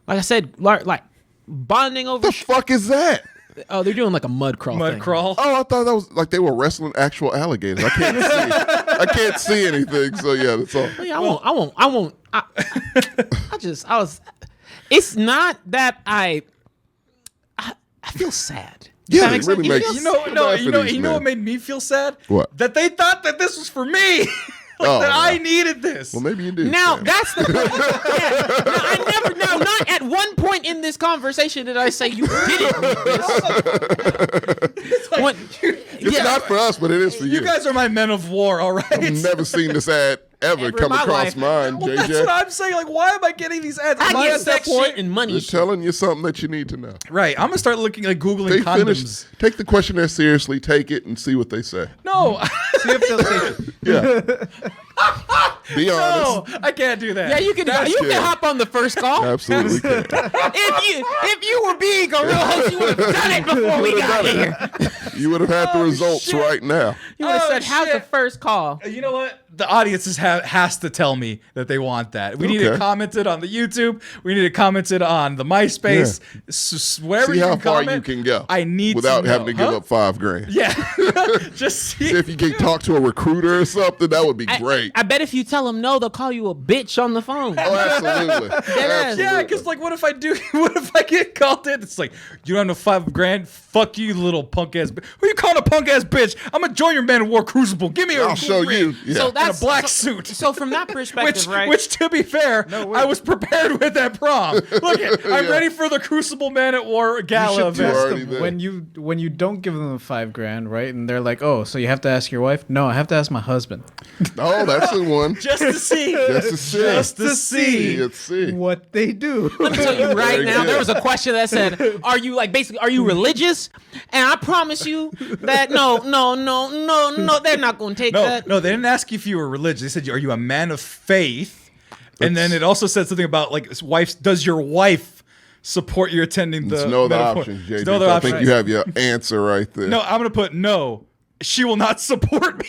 like I said, like bonding over. the fuck is that? Oh, they're doing like a mud crawl. Mud thing. crawl. Oh, I thought that was like they were wrestling actual alligators. I can't see. I can't see anything. So yeah, that's all. Yeah, I won't. It's not that I feel sad. Does Yeah, that make it really sense? makes- You know, Feel no, bad you for know, these you know men. what made me feel sad? What? That they thought that this was for me. Oh, that yeah. I needed this. Well, maybe you do. Now Sam. that's the point. Yeah. Now, I never. Now, not at one point in this conversation did I say you didn't need this. When- It's not for us, but it is for you. you guys are my men of war, all right? I've never seen this ad ever Ever in come my across life. mine, Well, that's what JJ. I'm saying. Like, why am I getting these ads? I Am I get at that sex point? shit and money. They're shit. telling you something that you need to know. Right. I'm gonna start looking like Googling They condoms. finish. Take the questionnaire seriously. Take it and see what they say. No. See if they'll take it. Yeah. Be no, honest. I can't do that. Yeah, you can. You good. can hop on the first call. Absolutely can. If you were being a real host, you would have done it before we got here. You would have had the results shit. right now. You would have Oh, said, "How's the shit. first call?" You know what? The audience has to tell me that they want that. We need it Okay. commented on the YouTube. We need it commented on the MySpace. Wherever See you how can far comment, you can go. I need without to know. having to give Huh? up $5,000. Yeah. Just see. See if you can talk to a recruiter or something. That would be great. I bet if you tell them no, they'll call you a bitch on the phone. Oh, absolutely. ass. Absolutely. Yeah, because like, what if I do? What if I get called in? It's like, you don't have $5,000. Fuck you, little punk ass. Who you calling a punk ass bitch? I'm gonna join your Man of War Crucible. Give me a I'll show ring. you. Yeah. So In a that's black so, suit. So from that perspective, right? Which, to be fair, I was prepared with that prom. Look, I'm Yeah. ready for the Crucible Man at War gala should do event. already there. When you don't give them the $5,000, right? And they're like, "Oh, so you have to ask your wife?" No, I have to ask my husband. Oh, that's the one. Just to see. Just to see. Just to see. Let's see. What they do? Let me tell you right Very now, good. there was a question that said, "Are you are you religious?" And I promise you that no, they're not going to take that. No, they didn't ask you if you were religious. They said, "Are you a man of faith?" And then it also said something about like, does your wife support you attending the? There's no other metaphor- options, There's JJ. no other I options. think you have your answer right there. No, I'm gonna put no. She will not support me.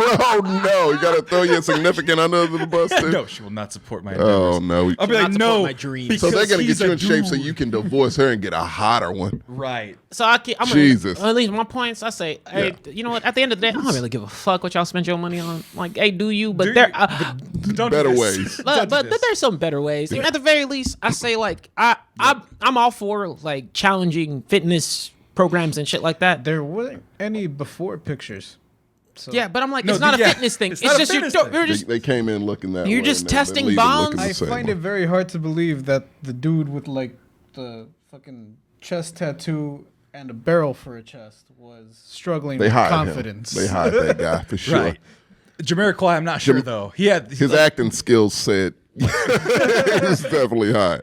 Oh, no. You got to throw your significant under the bus, too? No, she will not support my endeavors. Oh, no. I'll be Not like, support no. my dreams. because So they're going to he's get you a in shape so dude. you can divorce her and get a hotter one. Right. So I'm Jesus. Gonna, at least my points. I say, hey, you know what? At the end of the day, I don't really give a fuck what y'all spend your money on. Like, hey, do you? But Do there, you? Don't do Better this. ways. but Don't do this. there's some better ways. At the very least, I say like I'm all for like challenging fitness programs and shit like that. There weren't any before pictures. So Yeah, but I'm like, No, it's not a yeah, fitness thing. it's It's, not a just you. fitness Don't, thing. you're They, just they came in looking that way. You're just and they're testing leaving bombs? looking the I same find way. it very hard to believe that the dude with like the fucking chest tattoo and a barrel for a chest was struggling They with hired confidence. him. They hired that guy for sure. Right. Jamiroquai, I'm not sure though. He had His acting skills said he was definitely high.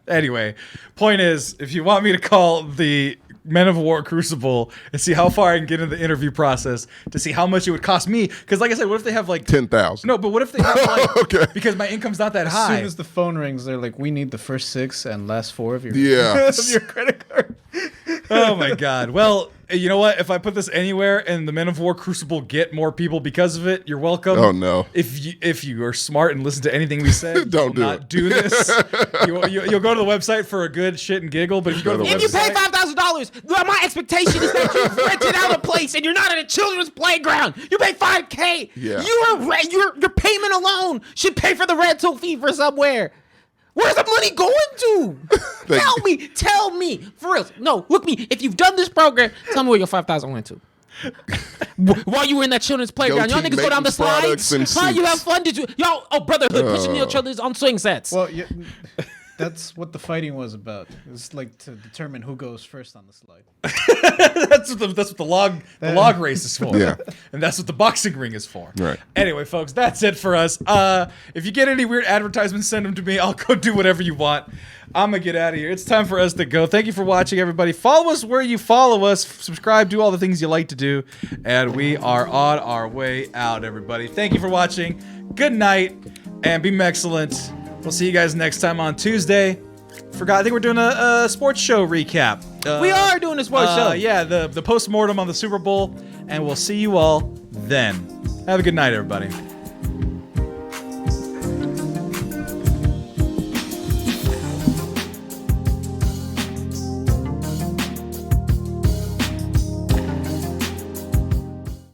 Anyway, point is, if you want me to call the Men of War Crucible and see how far I can get in the interview process to see how much it would cost me, because like I said, what if they have like 10,000. No, but what if they have like Okay. because my income's not that As high. soon as the phone rings, they're like, "We need the first 6 and last 4 of your Yeah. of your credit card." Oh my God. Well, you know what? If I put this anywhere and the Men of War Crucible get more people because of it, you're welcome. Oh, no. If you are smart and listen to anything we say, Don't do not it. do this. You'll go to the website for a good shit and giggle, but if you go to the If you pay website, $5,000, my expectation is that you've rented out a place and you're not at a children's playground. You pay $5K. Yeah. Your payment alone should pay for the rental fee for somewhere. Where's the money going to? Tell me, for real. No, look me. If you've done this program, tell me where your $5,000 went to. While you were in that children's playground, y'all niggas go down the products slides. and You have suits. fun? Did you? Y'all, brotherhood, pushing each other on swing sets. Well, yeah, that's what the fighting was about. It was like to determine who goes first on the slide. that's what the log race is for. Yeah. And that's what the boxing ring is for. Right. Anyway, folks, that's it for us. If you get any weird advertisements, send them to me. I'll go do whatever you want. I'm gonna get out of here. It's time for us to go. Thank you for watching, everybody. Follow us where you follow us. Subscribe, do all the things you like to do. And we are on our way out, everybody. Thank you for watching. Good night, and be excellent. We'll see you guys next time on Tuesday. I think we're doing a sports show recap. We are doing a sports show. Yeah, the post-mortem on the Super Bowl. And we'll see you all then. Have a good night, everybody.